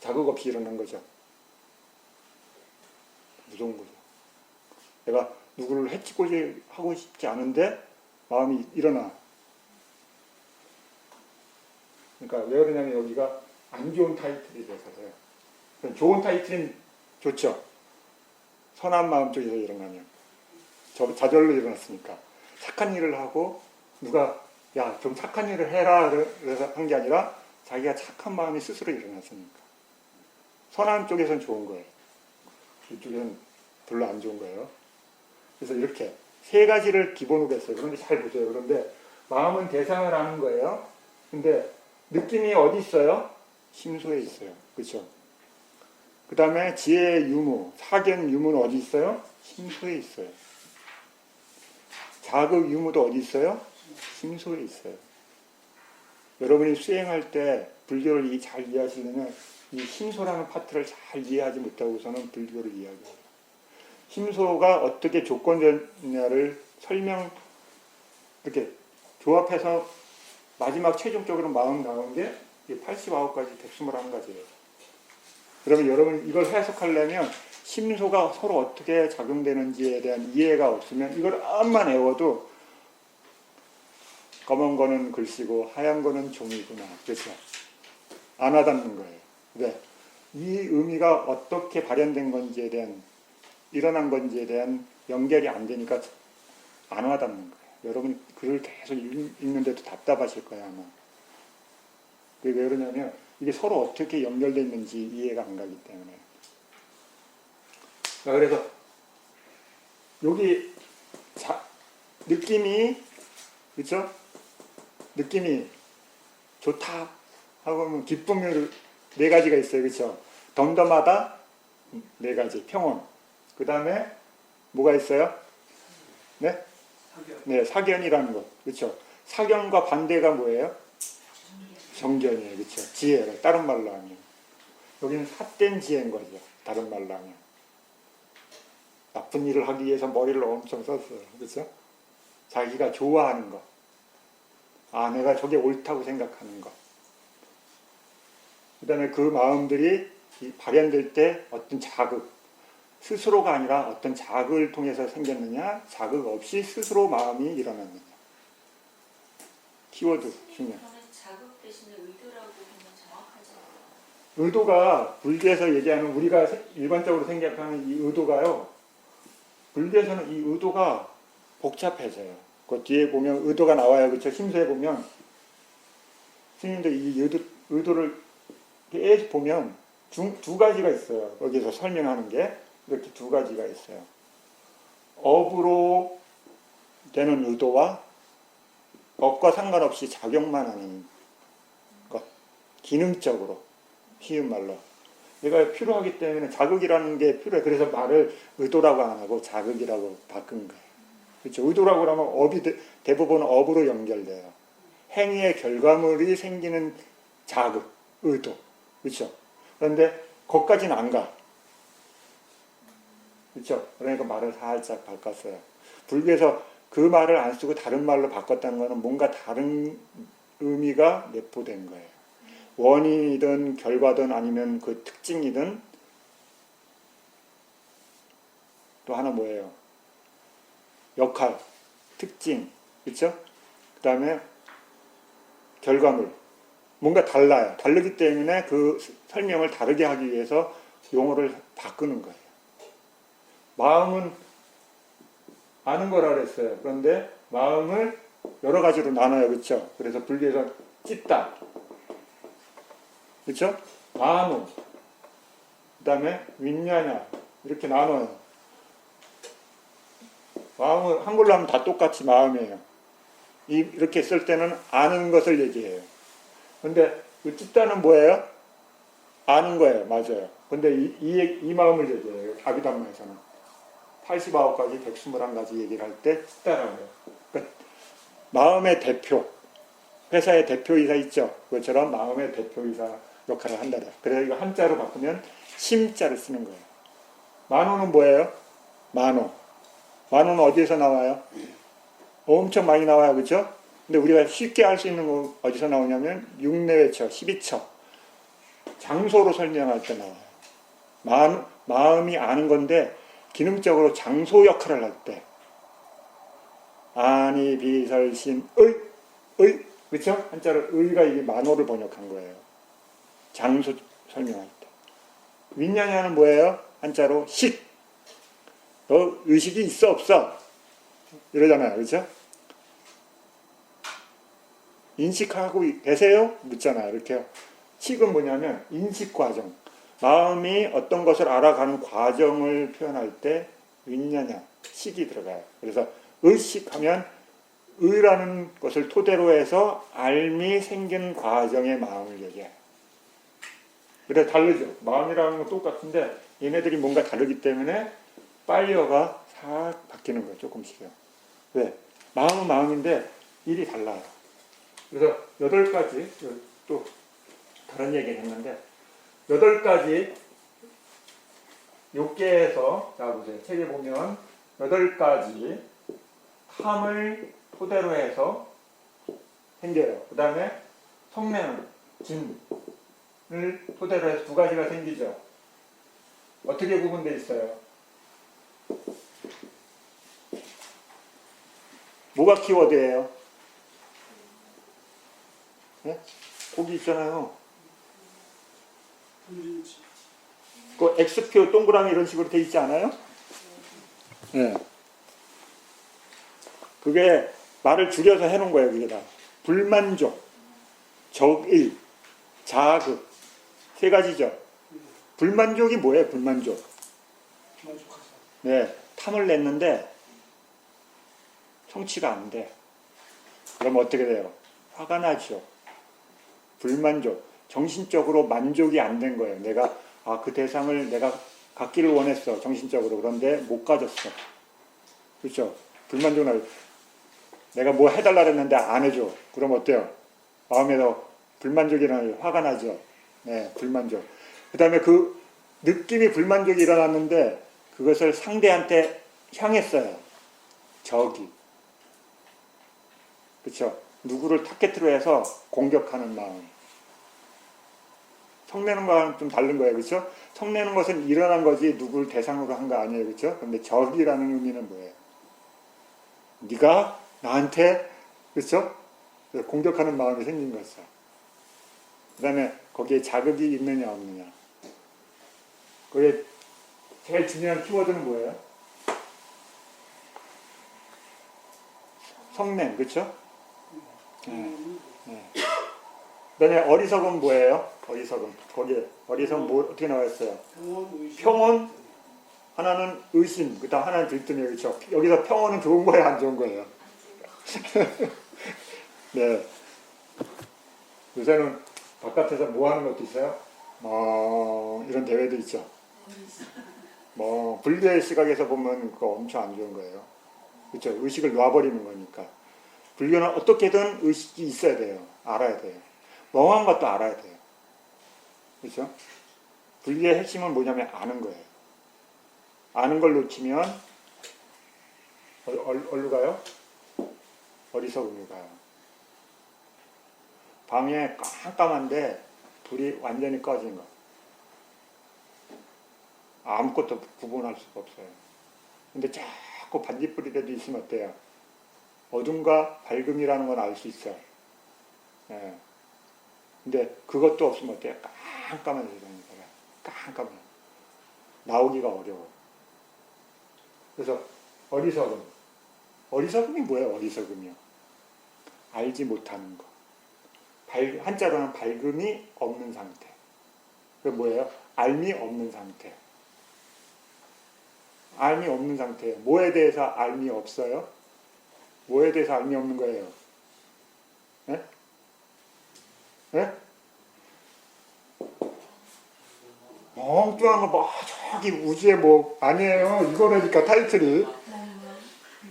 자극 없이 일어난 거죠. 무서운 거죠. 내가 누구를 해치고지 하고 싶지 않은데 마음이 일어나. 그러니까 왜 그러냐면 여기가 안 좋은 타이틀이 돼서요. 좋은 타이틀은 좋죠. 선한 마음 쪽에서 일어나면. 자절로 일어났으니까. 착한 일을 하고 누가 야, 좀 착한 일을 해라 그래서 한 게 아니라 자기가 착한 마음이 스스로 일어났으니까. 선한 쪽에선 좋은 거예요. 이쪽에는 별로 안 좋은 거예요. 그래서 이렇게 세 가지를 기본으로 했어요. 그런데 잘 보세요. 그런데 마음은 대상을 아는 거예요. 근데 느낌이 어디 있어요? 심소에 있어요. 그렇죠? 그 다음에 지혜의 유무, 사견 유무는 어디 있어요? 심소에 있어요. 자극 유무도 어디 있어요? 심소에 있어요. 여러분이 수행할 때 불교를 잘 이해하시려면 이 심소라는 파트를 잘 이해하지 못하고서는 불교를 이해하게 해요. 심소가 어떻게 조건되냐를 이렇게 조합해서 마지막 최종적으로 마음 나온 게 89가지 121가지예요. 그러면 여러분 이걸 해석하려면 심소가 서로 어떻게 작용되는지에 대한 이해가 없으면 이걸 암만 외워도 검은 거는 글씨고 하얀 거는 종이구나. 그렇죠? 안 와닿는 거예요. 네. 이 의미가 어떻게 발현된 건지에 대한 일어난 건지에 대한 연결이 안 되니까 안 와닿는 거예요. 여러분 글을 계속 읽는데도 답답하실 거예요 아마. 왜 그러냐면 이게 서로 어떻게 연결되어 있는지 이해가 안 가기 때문에. 자, 그래서 여기 느낌이 그렇죠? 느낌이 좋다 하고 하면 기쁨이 네 가지가 있어요. 그렇죠? 덤덤하다 네 가지 평온. 그 다음에 뭐가 있어요? 네? 네, 사견이라는 것. 그렇죠? 사견과 반대가 뭐예요? 정견이에요. 그렇죠? 지혜를 다른 말로 하면. 여기는 삿된 지혜인 거죠. 다른 말로 하면. 나쁜 일을 하기 위해서 머리를 엄청 썼어요. 그렇죠? 자기가 좋아하는 것. 아, 내가 저게 옳다고 생각하는 것. 그 다음에 그 마음들이 발현될 때 어떤 자극, 스스로가 아니라 어떤 자극을 통해서 생겼느냐, 자극 없이 스스로 마음이 일어났느냐. 키워드 중요해. 자극 대신에 의도라고 하면 정확하지 않아요. 의도가 불교에서 얘기하는 우리가 일반적으로 생각하는 이 의도가요. 불교에서는 이 의도가 복잡해져요. 그 뒤에 보면 의도가 나와요. 그렇죠? 심서에 보면 스님들 이 의도를 계속 보면 두 가지가 있어요. 여기서 설명하는 게 이렇게 두 가지가 있어요. 업으로 되는 의도와 업과 상관없이 작용만 하는 것. 기능적으로. 쉬운 말로. 내가 필요하기 때문에 자극이라는 게 필요해. 그래서 말을 의도라고 안 하고 자극이라고 바꾼 거예요. 그렇죠? 의도라고 하면 업이 대부분 업으로 연결돼요. 행위의 결과물이 생기는 자극, 의도. 그렇죠? 그런데 거기까지는 안 가. 그렇죠? 그러니까 말을 살짝 바꿨어요. 불교에서 그 말을 안 쓰고 다른 말로 바꿨다는 것은 뭔가 다른 의미가 내포된 거예요. 원인이든 결과든 아니면 그 특징이든 또 하나 뭐예요? 역할, 특징, 그렇죠? 그 다음에 결과물. 뭔가 달라요. 다르기 때문에 그 설명을 다르게 하기 위해서 용어를 바꾸는 거예요. 마음은 아는 거라 그랬어요. 그런데 마음을 여러 가지로 나눠요. 그렇죠? 그래서 불교에서 찢다. 그렇죠? 마누. 그 다음에 윈냐냐. 이렇게 나눠요. 마음을 한글로 하면 다 똑같이 마음이에요. 이렇게 쓸 때는 아는 것을 얘기해요. 근데 그 찢다는 뭐예요? 아는 거예요. 맞아요. 근데 이 마음을 얘기해요. 아비담마에서는. 89가지 121가지 얘기를 할 때 찢다라고 해요. 그러니까 마음의 대표, 회사의 대표이사 있죠. 그것처럼 마음의 대표이사 역할을 한다. 그래서 이거 한자로 바꾸면 심자를 쓰는 거예요. 만호는 뭐예요? 만호. 만호는 어디에서 나와요? 엄청 많이 나와요. 그렇죠? 근데 우리가 쉽게 알 수 있는 거 어디서 나오냐면 육내외처, 12처. 장소로 설명할 때 나와요. 마음이 아는 건데 기능적으로 장소 역할을 할 때 아니 비설신 의 그렇죠? 한자로 의가 이게 만호를 번역한 거예요. 장소 설명할 때. 윈냐냐는 뭐예요? 한자로 식. 너 의식이 있어 없어? 이러잖아요. 그렇죠? 인식하고 계세요? 묻잖아요. 이렇게요. 식은 뭐냐면 인식 과정. 마음이 어떤 것을 알아가는 과정을 표현할 때 윈냐냐, 식이 들어가요. 그래서 의식하면 의라는 것을 토대로 해서 알미 생긴 과정의 마음을 얘기해요. 그래 다르죠. 마음이라는 건 똑같은데 얘네들이 뭔가 다르기 때문에 파이어가 싹 바뀌는 거예요. 조금씩요. 왜? 마음은 마음인데 일이 달라요. 그래서 8가지 또 다른 얘기 했는데 8가지 욕계에서 자 보세요. 책에 보면 8가지 탐을 토대로 해서 생겨요. 그 다음에 성매는 진을 토대로 해서 2가지가 생기죠. 어떻게 구분되어 있어요? 뭐가 키워드예요? 네? 거기 있잖아요. 분진치. 그 X표 동그라미 이런 식으로 돼 있지 않아요? 네. 그게 말을 줄여서 해놓은 거예요. 그게 다. 불만족, 적의, 자극 3가지죠. 불만족이 뭐예요? 불만족. 만족하자. 네, 탐을 냈는데 성취가 안 돼. 그럼 어떻게 돼요? 화가 나죠. 불만족. 정신적으로 만족이 안 된 거예요. 내가 그 대상을 내가 갖기를 원했어. 정신적으로. 그런데 못 가졌어. 그렇죠? 불만족 나. 내가 뭐 해달라 했는데 안 해줘. 그럼 어때요? 마음에서 불만족이라는 화가 나죠. 네, 불만족. 그 다음에 그 느낌이 불만족이 일어났는데 그것을 상대한테 향했어요. 적이. 그렇죠? 누구를 타겟으로 해서 공격하는 마음. 성내는 거와는 좀 다른 거예요. 그렇죠? 성내는 것은 일어난 거지 누구를 대상으로 한 거 아니에요. 그렇죠? 그런데 적이라는 의미는 뭐예요? 네가 나한테 그렇죠? 공격하는 마음이 생긴 거죠. 그 다음에 거기에 자극이 있느냐 없느냐. 거기에 제일 중요한 키워드는 뭐예요? 성냄, 그렇죠? 네. 그 다음에 어리석은 뭐예요? 어리석은. 거기에 어리석은 뭐 어떻게 나와 있어요? 평온, 하나는 의심, 그 다음 하나는 들뜸이에요. 그렇죠? 여기서 평온은 좋은 거예요? 안 좋은 거예요? 네. 요새는 바깥에서 뭐 하는 것도 있어요? 이런 대회도 있죠. 불교의 시각에서 보면 그거 엄청 안 좋은 거예요. 그렇죠? 의식을 놔버리는 거니까. 불교는 어떻게든 의식이 있어야 돼요. 알아야 돼요. 멍한 것도 알아야 돼요. 그렇죠? 불교의 핵심은 뭐냐면 아는 거예요. 아는 걸 놓치면 어디로 가요? 어리석음으로 가요. 방에 깜깜한데 불이 완전히 꺼진 거. 아무것도 구분할 수가 없어요. 근데 자꾸 반딧불이라도 있으면 어때요? 어둠과 밝음이라는 건 알 수 있어요. 예. 근데 그것도 없으면 어때요? 깜깜한 세상이니까. 깜깜해. 나오기가 어려워. 그래서 어리석음. 어리석음이 뭐예요? 어리석음이요. 알지 못하는 거. 한자로는 밝음이 없는 상태. 그게 뭐예요? 알미 없는 상태. 알미 없는 상태예요. 뭐에 대해서 알미 없어요? 뭐에 대해서 알미 없는 거예요? 네? 네? 엉뚱한 거 저기 우주에 아니에요. 이거라니까 타이틀이.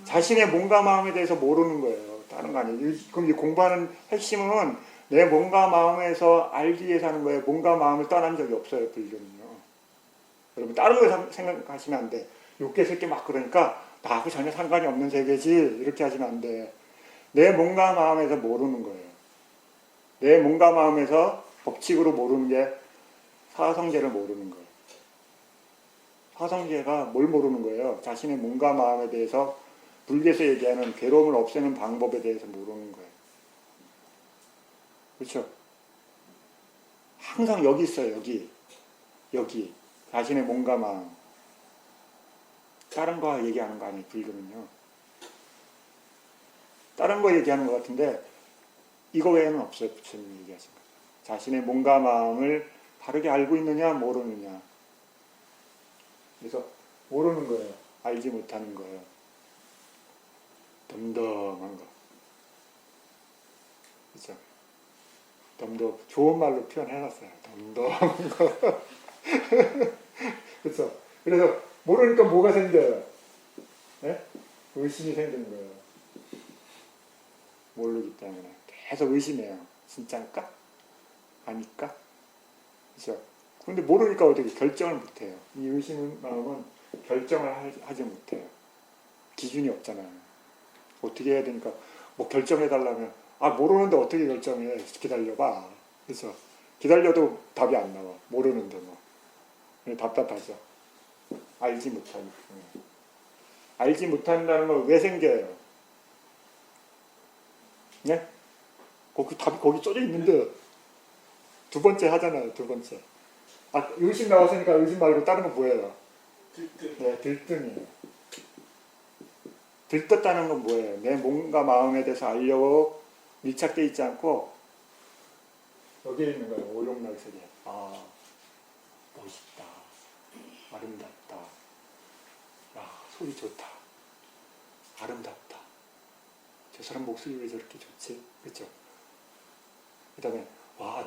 자신의 몸과 마음에 대해서 모르는 거예요. 다른 거 아니에요. 그럼 이 공부하는 핵심은 내 몸과 마음에서 알기 위해서 하는 거예요. 몸과 마음을 떠난 적이 없어요. 불교는요. 여러분 다른 거 생각하시면 안 돼. 욕계 새끼 막 그러니까 나하고 전혀 상관이 없는 세계지 이렇게 하시면 안 돼. 내 몸과 마음에서 모르는 거예요. 내 몸과 마음에서 법칙으로 모르는 게 사성제를 모르는 거예요. 사성제가 뭘 모르는 거예요? 자신의 몸과 마음에 대해서 불교에서 얘기하는 괴로움을 없애는 방법에 대해서 모르는 거예요. 그렇죠? 항상 여기 있어요. 여기 자신의 몸과 마음. 다른 거 얘기하는 거 아니에요. 불교는요. 다른 거 얘기하는 것 같은데 이거 외에는 없어요. 부처님이 얘기하신 거. 자신의 몸과 마음을 바르게 알고 있느냐 모르느냐. 그래서 모르는 거예요. 알지 못하는 거예요. 덤덤한 거. 그렇죠? 덤덤 좋은 말로 표현해놨어요. 덤덤한 거. 그렇죠? 그래서 모르니까 뭐가 생겨요? 네? 의심이 생기는 거예요. 모르기 때문에 계속 의심해요. 진짜일까? 아닐까? 그렇죠? 근데 모르니까 어떻게 결정을 못해요. 이 의심 마음은 결정을 하지 못해요. 기준이 없잖아요. 어떻게 해야 되니까 뭐 결정해달라면 모르는데 어떻게 결정해? 기다려봐. 그래서 기다려도 답이 안 나와. 모르는데 뭐. 답답하죠. 알지 못하니까. 알지 못한다는 걸 왜 생겨요? 네? 답이 거기 써져 있는데 두 번째 하잖아요. 두 번째. 의심 나왔으니까 의심 말고 다른 건 뭐예요? 들뜬. 네, 들뜸이에요. 들떴다는 건 뭐예요? 내 몸과 마음에 대해서 알려고 밀착되어 있지 않고 여기에 있는 거예요. 오용락색에. 멋있다. 아름답다. 소리 좋다. 아름답다. 저 사람 목소리 왜 저렇게 좋지? 그렇죠? 그 다음에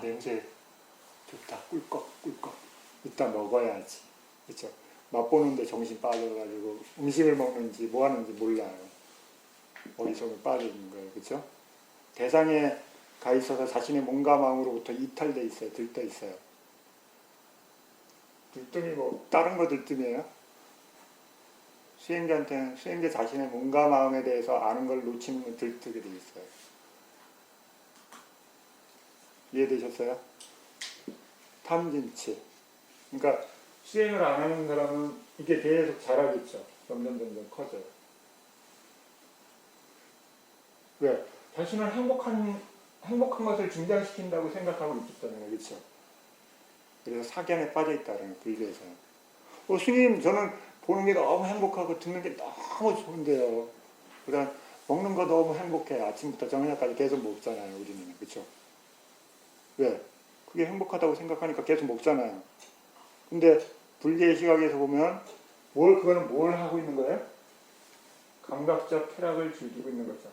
냄새 좋다. 꿀꺽. 이따 먹어야지. 그렇죠? 맛보는데 정신 빠져가지고 음식을 먹는지 뭐 하는지 몰라요. 어디서 빠지는 거예요. 그렇죠? 대상에 가 있어서 자신의 몸과 마음으로부터 이탈돼 있어요. 들떠 있어요. 들뜸이 뭐 다른 거 들뜸이에요? 수행자한테는 수행자 자신의 몸과 마음에 대해서 아는 걸 놓치는 걸 들뜨게 돼 있어요. 이해되셨어요? 탐진치. 그러니까 수행을 안 하는 사람은 이게 계속 자라겠죠. 점점 커져요. 왜? 자신은 행복한 것을 중장시킨다고 생각하고 있기 때문에. 그렇죠? 그래서 사견에 빠져 있다는 거예요. 불교에서는. 스님, 저는 보는 게 너무 행복하고 듣는 게 너무 좋은데요. 그다음 먹는 거 너무 행복해. 아침부터 저녁까지 계속 먹잖아요. 우리는. 그렇죠? 왜? 그게 행복하다고 생각하니까 계속 먹잖아요. 근데 불교의 시각에서 보면 그거는 뭘 하고 있는 거예요? 감각적 쾌락을 즐기고 있는 거죠.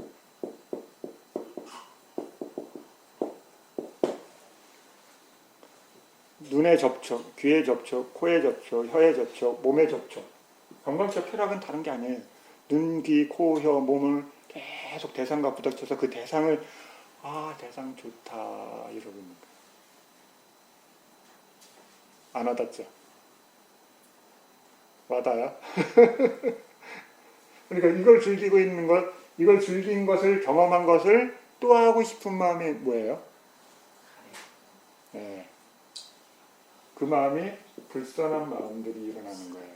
눈의 접촉, 귀의 접촉, 코의 접촉, 혀의 접촉, 몸의 접촉. 감각적 쾌락은 다른 게 아니에요. 눈, 귀, 코, 혀, 몸을 계속 대상과 부닥쳐서 그 대상을 대상 좋다 이러고 있는 거예요. 안 와닿죠? 와닿아요? 그러니까 이걸 즐기고 있는 것, 이걸 즐긴 것을 경험한 것을 또 하고 싶은 마음이 뭐예요? 네. 그 마음이 불선한 마음들이 일어나는 거예요.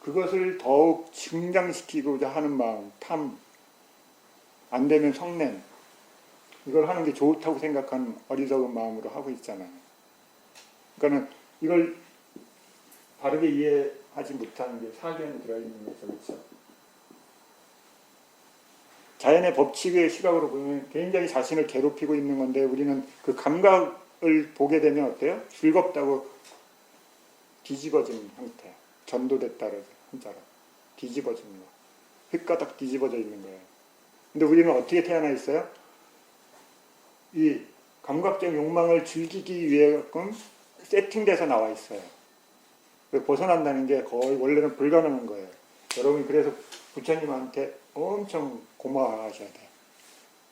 그것을 더욱 증장시키고자 하는 마음, 탐, 안 되면 성냄, 이걸 하는 게 좋다고 생각하는 어리석은 마음으로 하고 있잖아요. 그러니까는 이걸 바르게 이해하지 못하는 게 사견에 들어있는 거죠. 그렇죠? 자연의 법칙의 시각으로 보면 굉장히 자신을 괴롭히고 있는 건데 우리는 그 감각을 보게 되면 어때요? 즐겁다고 뒤집어지는 형태. 전도됐다를 한자로. 뒤집어지는 거. 휘가닥 뒤집어져 있는 거예요. 근데 우리는 어떻게 태어나 있어요? 이 감각적 욕망을 즐기기 위해끔 세팅돼서 나와 있어요. 벗어난다는 게 거의 원래는 불가능한 거예요. 여러분이 그래서 부처님한테 엄청 고마워하셔야 돼요.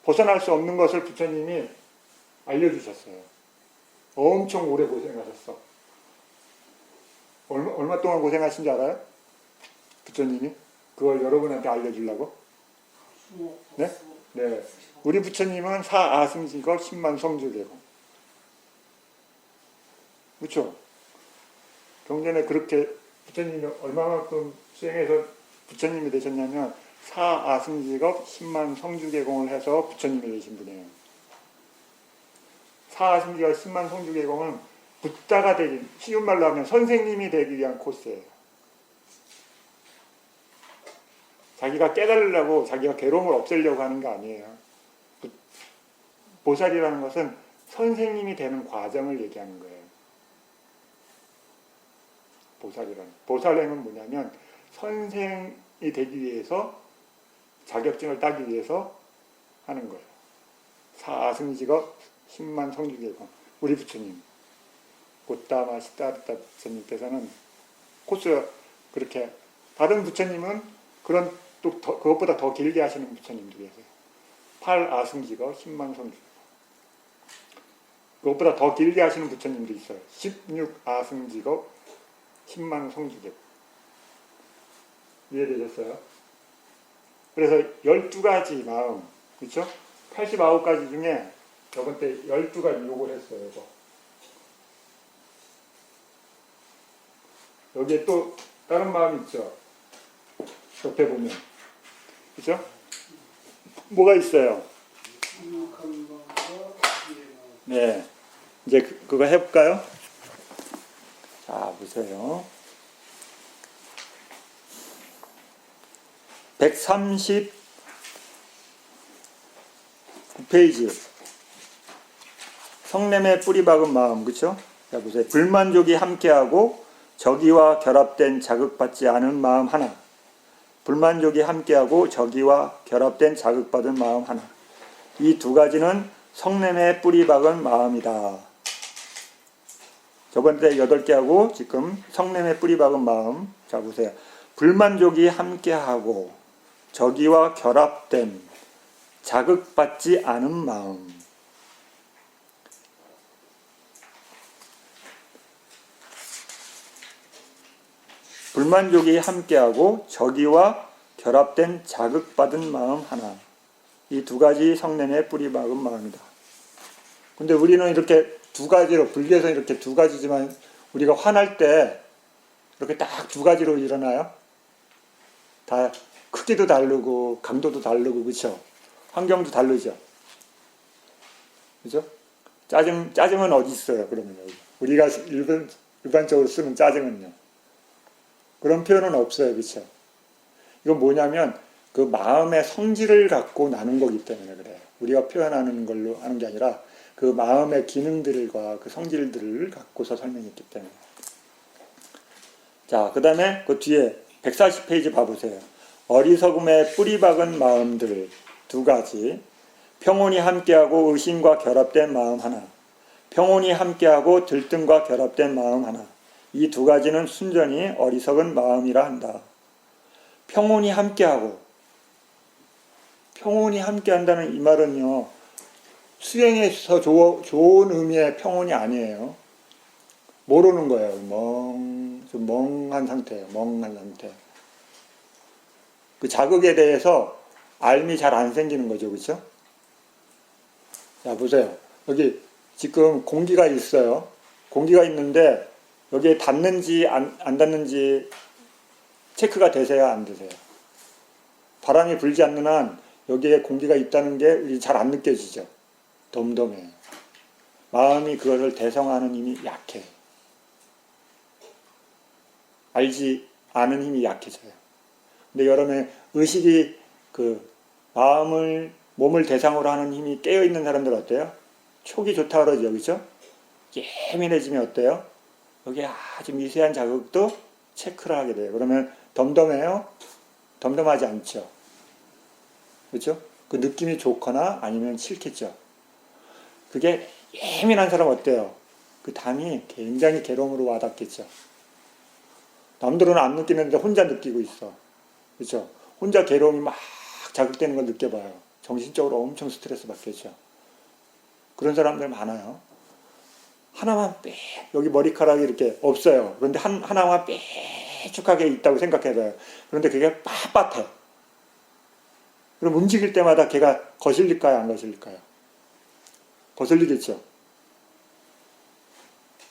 벗어날 수 없는 것을 부처님이 알려주셨어요. 엄청 오래 고생하셨어. 얼마 동안 고생하신지 알아요? 부처님이? 그걸 여러분한테 알려주려고? 네? 네. 우리 부처님은 사아승식업 10만 성주계공. 그렇죠? 경전에 그렇게 부처님이 얼마만큼 수행해서 부처님이 되셨냐면 사아승식업 10만 성주계공을 해서 부처님이 되신 분이에요. 사아승식업 10만 성주계공은 붓다가 되기, 쉬운 말로 하면 선생님이 되기 위한 코스예요. 자기가 깨달으려고 자기가 괴로움을 없애려고 하는 게 아니에요. 보살이라는 것은 선생님이 되는 과정을 얘기하는 거예요. 보살행은 뭐냐면 선생이 되기 위해서 자격증을 따기 위해서 하는 거예요. 사승직업 10만 성주계공. 우리 부처님 고따마 시다르타 부처님께서는 코스 그렇게, 다른 부처님은 그런 또 그것보다 더 길게 하시는 부처님도 계세요. 8아승직업 10만 성주계공. 그것보다 더 길게 하시는 부처님도 있어요. 16아승직업 10만 성주계공. 이해되셨어요? 그래서 12가지 마음, 그렇죠? 89가지 중에 저번 때 12가지 요걸 했어요. 이거. 여기에 또 다른 마음이 있죠. 옆에 보면, 그렇죠? 뭐가 있어요? 네, 이제 그거 해볼까요? 자, 보세요. 139페이지. 성냄에 뿌리 박은 마음, 그렇죠? 자, 보세요. 불만족이 함께하고 저기와 결합된 자극받지 않은 마음 하나. 불만족이 함께하고 저기와 결합된 자극받은 마음 하나. 이 두 가지는 성냄에 뿌리 박은 마음이다. 저번에 8개 하고 지금 성냄에 뿌리 박은 마음. 자, 보세요. 불만족이 함께하고 저기와 결합된 자극받지 않은 마음. 불만족이 함께하고 저기와 결합된 자극받은 마음 하나. 이 두 가지 성냄에 뿌리 박은 마음이다. 근데 우리는 이렇게 두 가지로, 불교에서 이렇게 두 가지지만 우리가 화날 때 이렇게 딱 두 가지로 일어나요? 다 크기도 다르고 강도도 다르고, 그렇죠? 환경도 다르죠. 그죠? 짜증은 어디 있어요? 그러면 우리가 일반적으로 쓰는 짜증은요. 그런 표현은 없어요, 그렇죠? 이건 뭐냐면 그 마음의 성질을 갖고 나눈 거기 때문에 그래요. 우리가 표현하는 걸로 하는 게 아니라 그 마음의 기능들과 그 성질들을 갖고서 설명했기 때문에. 자, 그 다음에 그 뒤에 140페이지 봐보세요. 어리석음에 뿌리 박은 마음들 두 가지. 평온이 함께하고 의심과 결합된 마음 하나. 평온이 함께하고 들뜸과 결합된 마음 하나. 이 두 가지는 순전히 어리석은 마음이라 한다. 평온이 함께하고, 평온이 함께한다는 이 말은요, 수행에서 좋은 의미의 평온이 아니에요. 모르는 거예요. 좀 멍한 상태예요. 멍한 상태. 그 자극에 대해서 알미 잘 안 생기는 거죠. 그렇죠? 자, 보세요. 여기 지금 공기가 있어요. 공기가 있는데 여기에 닿는지 안 닿는지 체크가 되세요? 안 되세요? 바람이 불지 않는 한 여기에 공기가 있다는 게 잘 안 느껴지죠. 덤덤해요. 마음이 그것을 대성하는 힘이 약해. 알지 않은 힘이 약해져요. 근데 여러분의 의식이 그 몸을 대상으로 하는 힘이 깨어있는 사람들 어때요? 촉이 좋다 그러죠. 그렇죠? 예민해지면 어때요? 여기 아주 미세한 자극도 체크를 하게 돼요. 그러면 덤덤해요? 덤덤하지 않죠. 그렇죠? 그 느낌이 좋거나 아니면 싫겠죠. 그게 예민한 사람 어때요? 그 담이 굉장히 괴로움으로 와닿겠죠. 남들은 안 느끼는데 혼자 느끼고 있어. 그렇죠? 혼자 괴로움이 막 자극되는 걸 느껴봐요. 정신적으로 엄청 스트레스 받겠죠. 그런 사람들 많아요. 하나만 여기 머리카락이 이렇게 없어요. 그런데 하나만 뾰족하게 있다고 생각해봐요. 그런데 그게 빳빳해. 그럼 움직일 때마다 걔가 거슬릴까요? 안 거슬릴까요? 거슬리겠죠.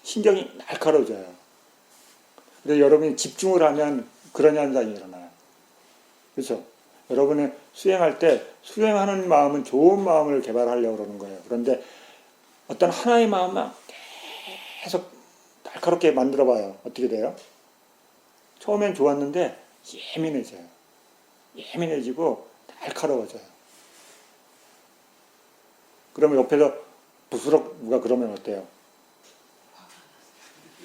신경이 날카로워져요. 그래서 여러분이 집중을 하면 그런 현상이 일어나요. 그렇죠? 여러분이 수행할 때 수행하는 마음은 좋은 마음을 개발하려고 그러는 거예요. 그런데 어떤 하나의 마음만 계속 날카롭게 만들어봐요. 어떻게 돼요? 처음엔 좋았는데 예민해져요. 예민해지고 날카로워져요. 그러면 옆에서 부스럭 누가 그러면 어때요?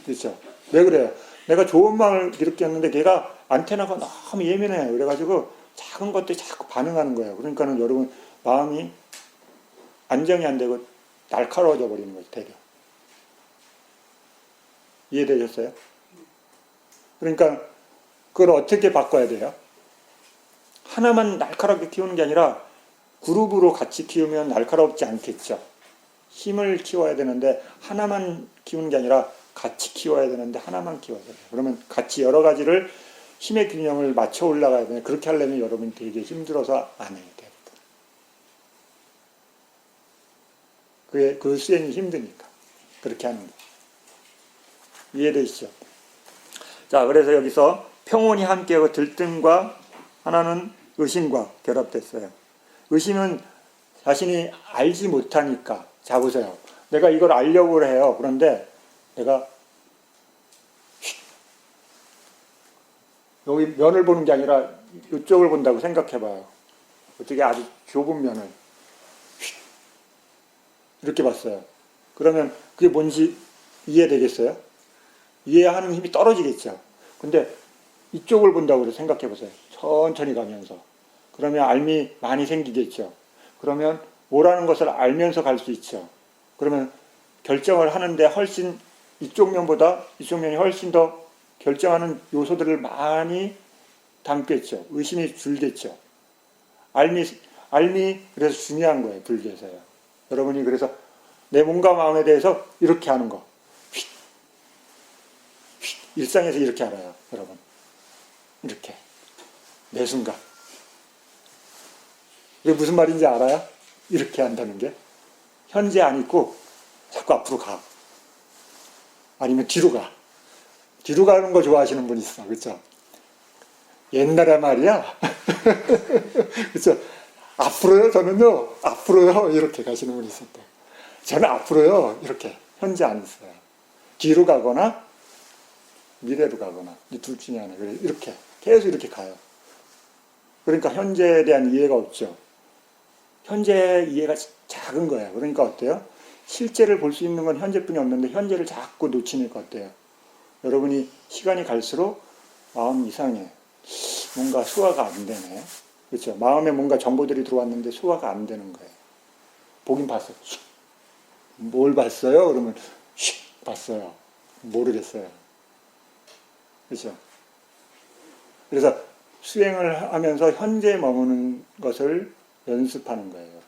그렇죠? 왜 그래요? 내가 좋은 마음을 이렇게 했는데 걔가 안테나가 너무 예민해요. 그래가지고 작은 것들이 자꾸 반응하는 거예요. 그러니까는 여러분 마음이 안정이 안 되고 날카로워져 버리는 거죠. 되게. 이해되셨어요? 그러니까 그걸 어떻게 바꿔야 돼요? 하나만 날카롭게 키우는 게 아니라 그룹으로 같이 키우면 날카롭지 않겠죠. 힘을 키워야 되는데 하나만 키우는 게 아니라 같이 키워야 되는데 하나만 키워야 돼요. 그러면 같이 여러 가지를 힘의 균형을 맞춰 올라가야 돼요. 그렇게 하려면 여러분이 되게 힘들어서 안 해야 돼요. 그 수행이 힘드니까 그렇게 하는 거예요. 이해되시죠? 자, 그래서 여기서 평온이 함께하고 들뜸과 하나는 의심과 결합됐어요. 의심은 자신이 알지 못하니까. 자, 보세요. 내가 이걸 알려고 해요. 그런데 내가 여기 면을 보는 게 아니라 이쪽을 본다고 생각해봐요. 어떻게 아주 좁은 면을 이렇게 봤어요. 그러면 그게 뭔지 이해되겠어요? 이해하는 힘이 떨어지겠죠. 근데 이쪽을 본다고 생각해보세요. 천천히 가면서. 그러면 알미 많이 생기겠죠. 그러면 뭐라는 것을 알면서 갈 수 있죠. 그러면 결정을 하는데 훨씬 이쪽 면보다 이쪽 면이 훨씬 더 결정하는 요소들을 많이 담겠죠. 의심이 줄겠죠. 알미 그래서 중요한 거예요. 불교에서요. 여러분이 그래서 내 몸과 마음에 대해서 이렇게 하는 거. 일상에서 이렇게 알아요. 여러분. 이렇게. 매 순간. 이게 무슨 말인지 알아요? 이렇게 한다는 게. 현재 안 있고 자꾸 앞으로 가. 아니면 뒤로 가. 뒤로 가는 거 좋아하시는 분 있어. 그렇죠? 옛날에 말이야. 그렇죠? 앞으로요? 저는요. 앞으로요. 이렇게 가시는 분이 있었대. 저는 앞으로요. 이렇게. 현재 안 있어요. 뒤로 가거나 미래로 가거나 이 둘 중에 하나. 이렇게. 계속 이렇게 가요. 그러니까 현재에 대한 이해가 없죠. 현재 이해가 작은 거예요. 그러니까 어때요? 실제를 볼 수 있는 건 현재뿐이 없는데 현재를 자꾸 놓치니까 어때요? 여러분이 시간이 갈수록 마음이 이상해. 뭔가 소화가 안 되네. 그렇죠? 마음에 뭔가 정보들이 들어왔는데 소화가 안 되는 거예요. 보긴 봤어요. 뭘 봤어요? 그러면 봤어요. 모르겠어요. 그렇죠? 그래서 수행을 하면서 현재에 머무는 것을 연습하는 거예요.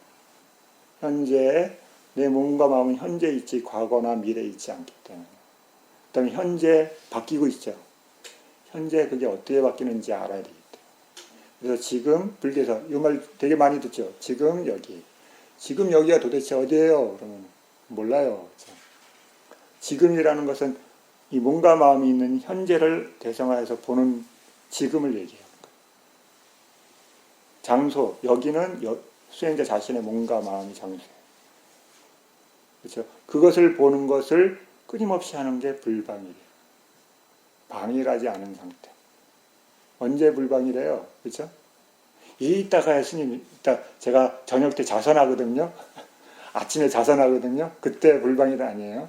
현재에 내 몸과 마음은 현재에 있지 과거나 미래에 있지 않기 때문에. 그 다음에 현재 바뀌고 있죠. 현재 그게 어떻게 바뀌는지 알아야 되기 때문에. 그래서 지금 불교에서 이 말 되게 많이 듣죠. 지금 여기. 지금 여기가 도대체 어디예요? 그러면 몰라요. 그렇죠? 지금이라는 것은 이 몸과 마음이 있는 현재를 대상화해서 보는 지금을 얘기해요. 장소, 여기는 수행자 자신의 몸과 마음이 장소예요. 그렇죠? 그것을 보는 것을 끊임없이 하는 게 불방이래요. 방일하지 않은 상태. 언제 불방이래요? 그렇죠? 이따가요, 스님. 이따 제가 저녁 때 자선하거든요. 아침에 자선하거든요. 그때 불방이라 아니에요.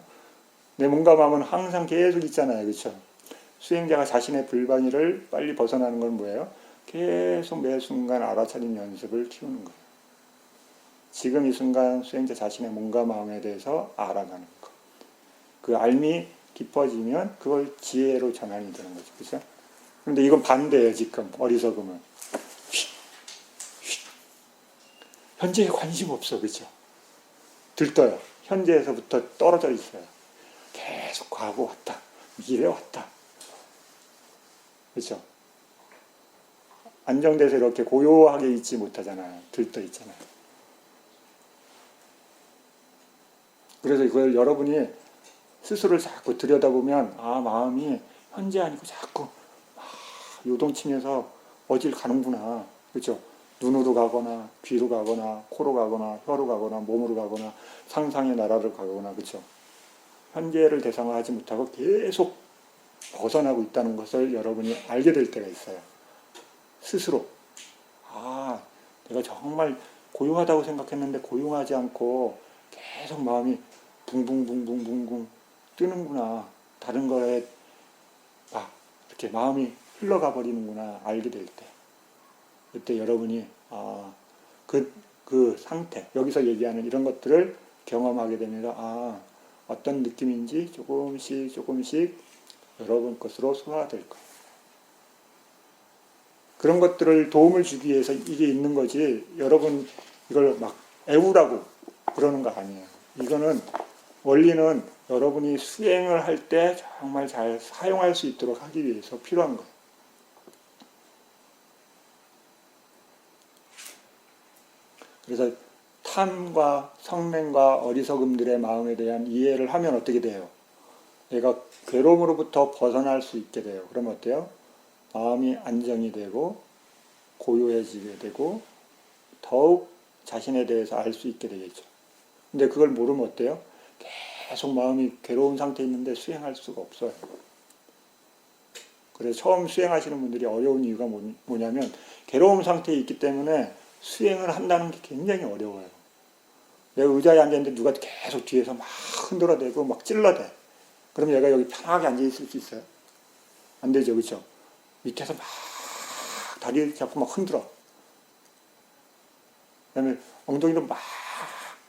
내 몸과 마음은 항상 계속 있잖아요. 그렇죠? 수행자가 자신의 불방이를 빨리 벗어나는 건 뭐예요? 계속 매 순간 알아차림 연습을 키우는 거예요. 지금 이 순간 수행자 자신의 몸과 마음에 대해서 알아가는 것. 그 알미 깊어지면 그걸 지혜로 전환이 되는 거죠. 그렇죠? 그런데 이건 반대예요. 지금 어리석음은. 현재에 관심 없어. 그렇죠? 들떠요. 현재에서부터 떨어져 있어요. 계속 과거 왔다. 미래 왔다. 그렇죠? 안정돼서 이렇게 고요하게 있지 못하잖아요. 들떠 있잖아요. 그래서 이걸 여러분이 스스로를 자꾸 들여다보면 마음이 현재 아니고 자꾸 요동치면서 어딜 가는구나. 그렇죠? 눈으로 가거나 귀로 가거나 코로 가거나 혀로 가거나 몸으로 가거나 상상의 나라를 가거나 그렇죠? 현재를 대상화하지 못하고 계속 벗어나고 있다는 것을 여러분이 알게 될 때가 있어요. 스스로. 아, 내가 정말 고요하다고 생각했는데 고요하지 않고 계속 마음이 붕붕붕붕붕붕 뜨는구나. 다른 거에 막 이렇게 마음이 흘러가 버리는구나 알게 될 때. 그때 여러분이 그 상태, 여기서 얘기하는 이런 것들을 경험하게 되면서 어떤 느낌인지 조금씩 여러분 것으로 소화될 거예요. 그런 것들을 도움을 주기 위해서 이게 있는 거지, 여러분 이걸 막 애우라고 그러는 거 아니에요. 이거는 원리는 여러분이 수행을 할 때 정말 잘 사용할 수 있도록 하기 위해서 필요한 거예요. 그래서 탐과 성냄과 어리석음들의 마음에 대한 이해를 하면 어떻게 돼요? 얘가 괴로움으로부터 벗어날 수 있게 돼요. 그러면 어때요? 마음이 안정이 되고 고요해지게 되고 더욱 자신에 대해서 알 수 있게 되겠죠. 근데 그걸 모르면 어때요? 계속 마음이 괴로운 상태에 있는데 수행할 수가 없어요. 그래서 처음 수행하시는 분들이 어려운 이유가 뭐냐면 괴로운 상태에 있기 때문에 수행을 한다는 게 굉장히 어려워요. 내가 의자에 앉았는데 누가 계속 뒤에서 막 흔들어대고 막 찔러대. 그럼 얘가 여기 편하게 앉아있을 수 있어요? 안 되죠. 그렇죠? 밑에서 막 다리를 잡고 막 흔들어. 그 다음에 엉덩이로 막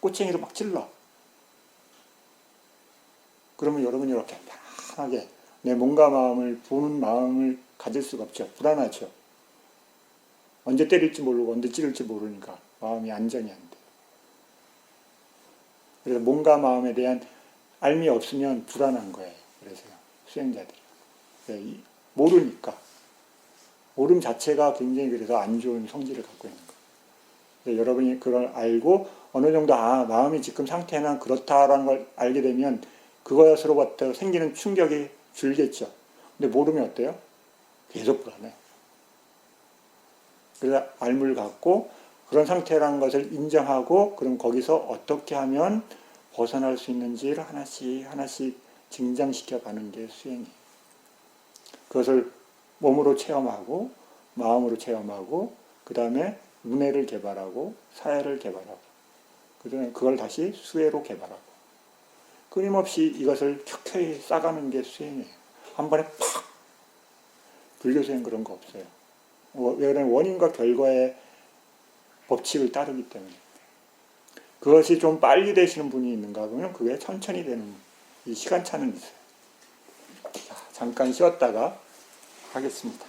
꼬챙이로 막 찔러. 그러면 여러분이 이렇게 편하게 내 몸과 마음을 보는 마음을 가질 수가 없죠. 불안하죠. 언제 때릴지 모르고 언제 찌를지 모르니까 마음이 안정이 안 돼요. 그래서 몸과 마음에 대한 알미 없으면 불안한 거예요. 그래서 수행자들이. 모르니까. 모름 자체가 굉장히 그래서 안 좋은 성질을 갖고 있는 거예요. 여러분이 그걸 알고 어느 정도 마음이 지금 상태는 그렇다라는 걸 알게 되면 그것으로부터 생기는 충격이 줄겠죠. 근데 모르면 어때요? 계속 불안해. 그래서 알물 갖고 그런 상태라는 것을 인정하고 그럼 거기서 어떻게 하면 벗어날 수 있는지를 하나씩 증장시켜 가는 게 수행이에요. 그것을 몸으로 체험하고 마음으로 체험하고 그 다음에 문해를 개발하고 사회를 개발하고 그 다음에 그걸 다시 수혜로 개발하고 끊임없이 이것을 켜켜이 쌓아가는 게 수행이에요. 한 번에 팍! 불교 수행 그런 거 없어요. 왜 그러냐면 원인과 결과의 법칙을 따르기 때문에. 그것이 좀 빨리 되시는 분이 있는가 보면 그게 천천히 되는 이 시간차는 있어요. 자, 잠깐 쉬었다가 하겠습니다.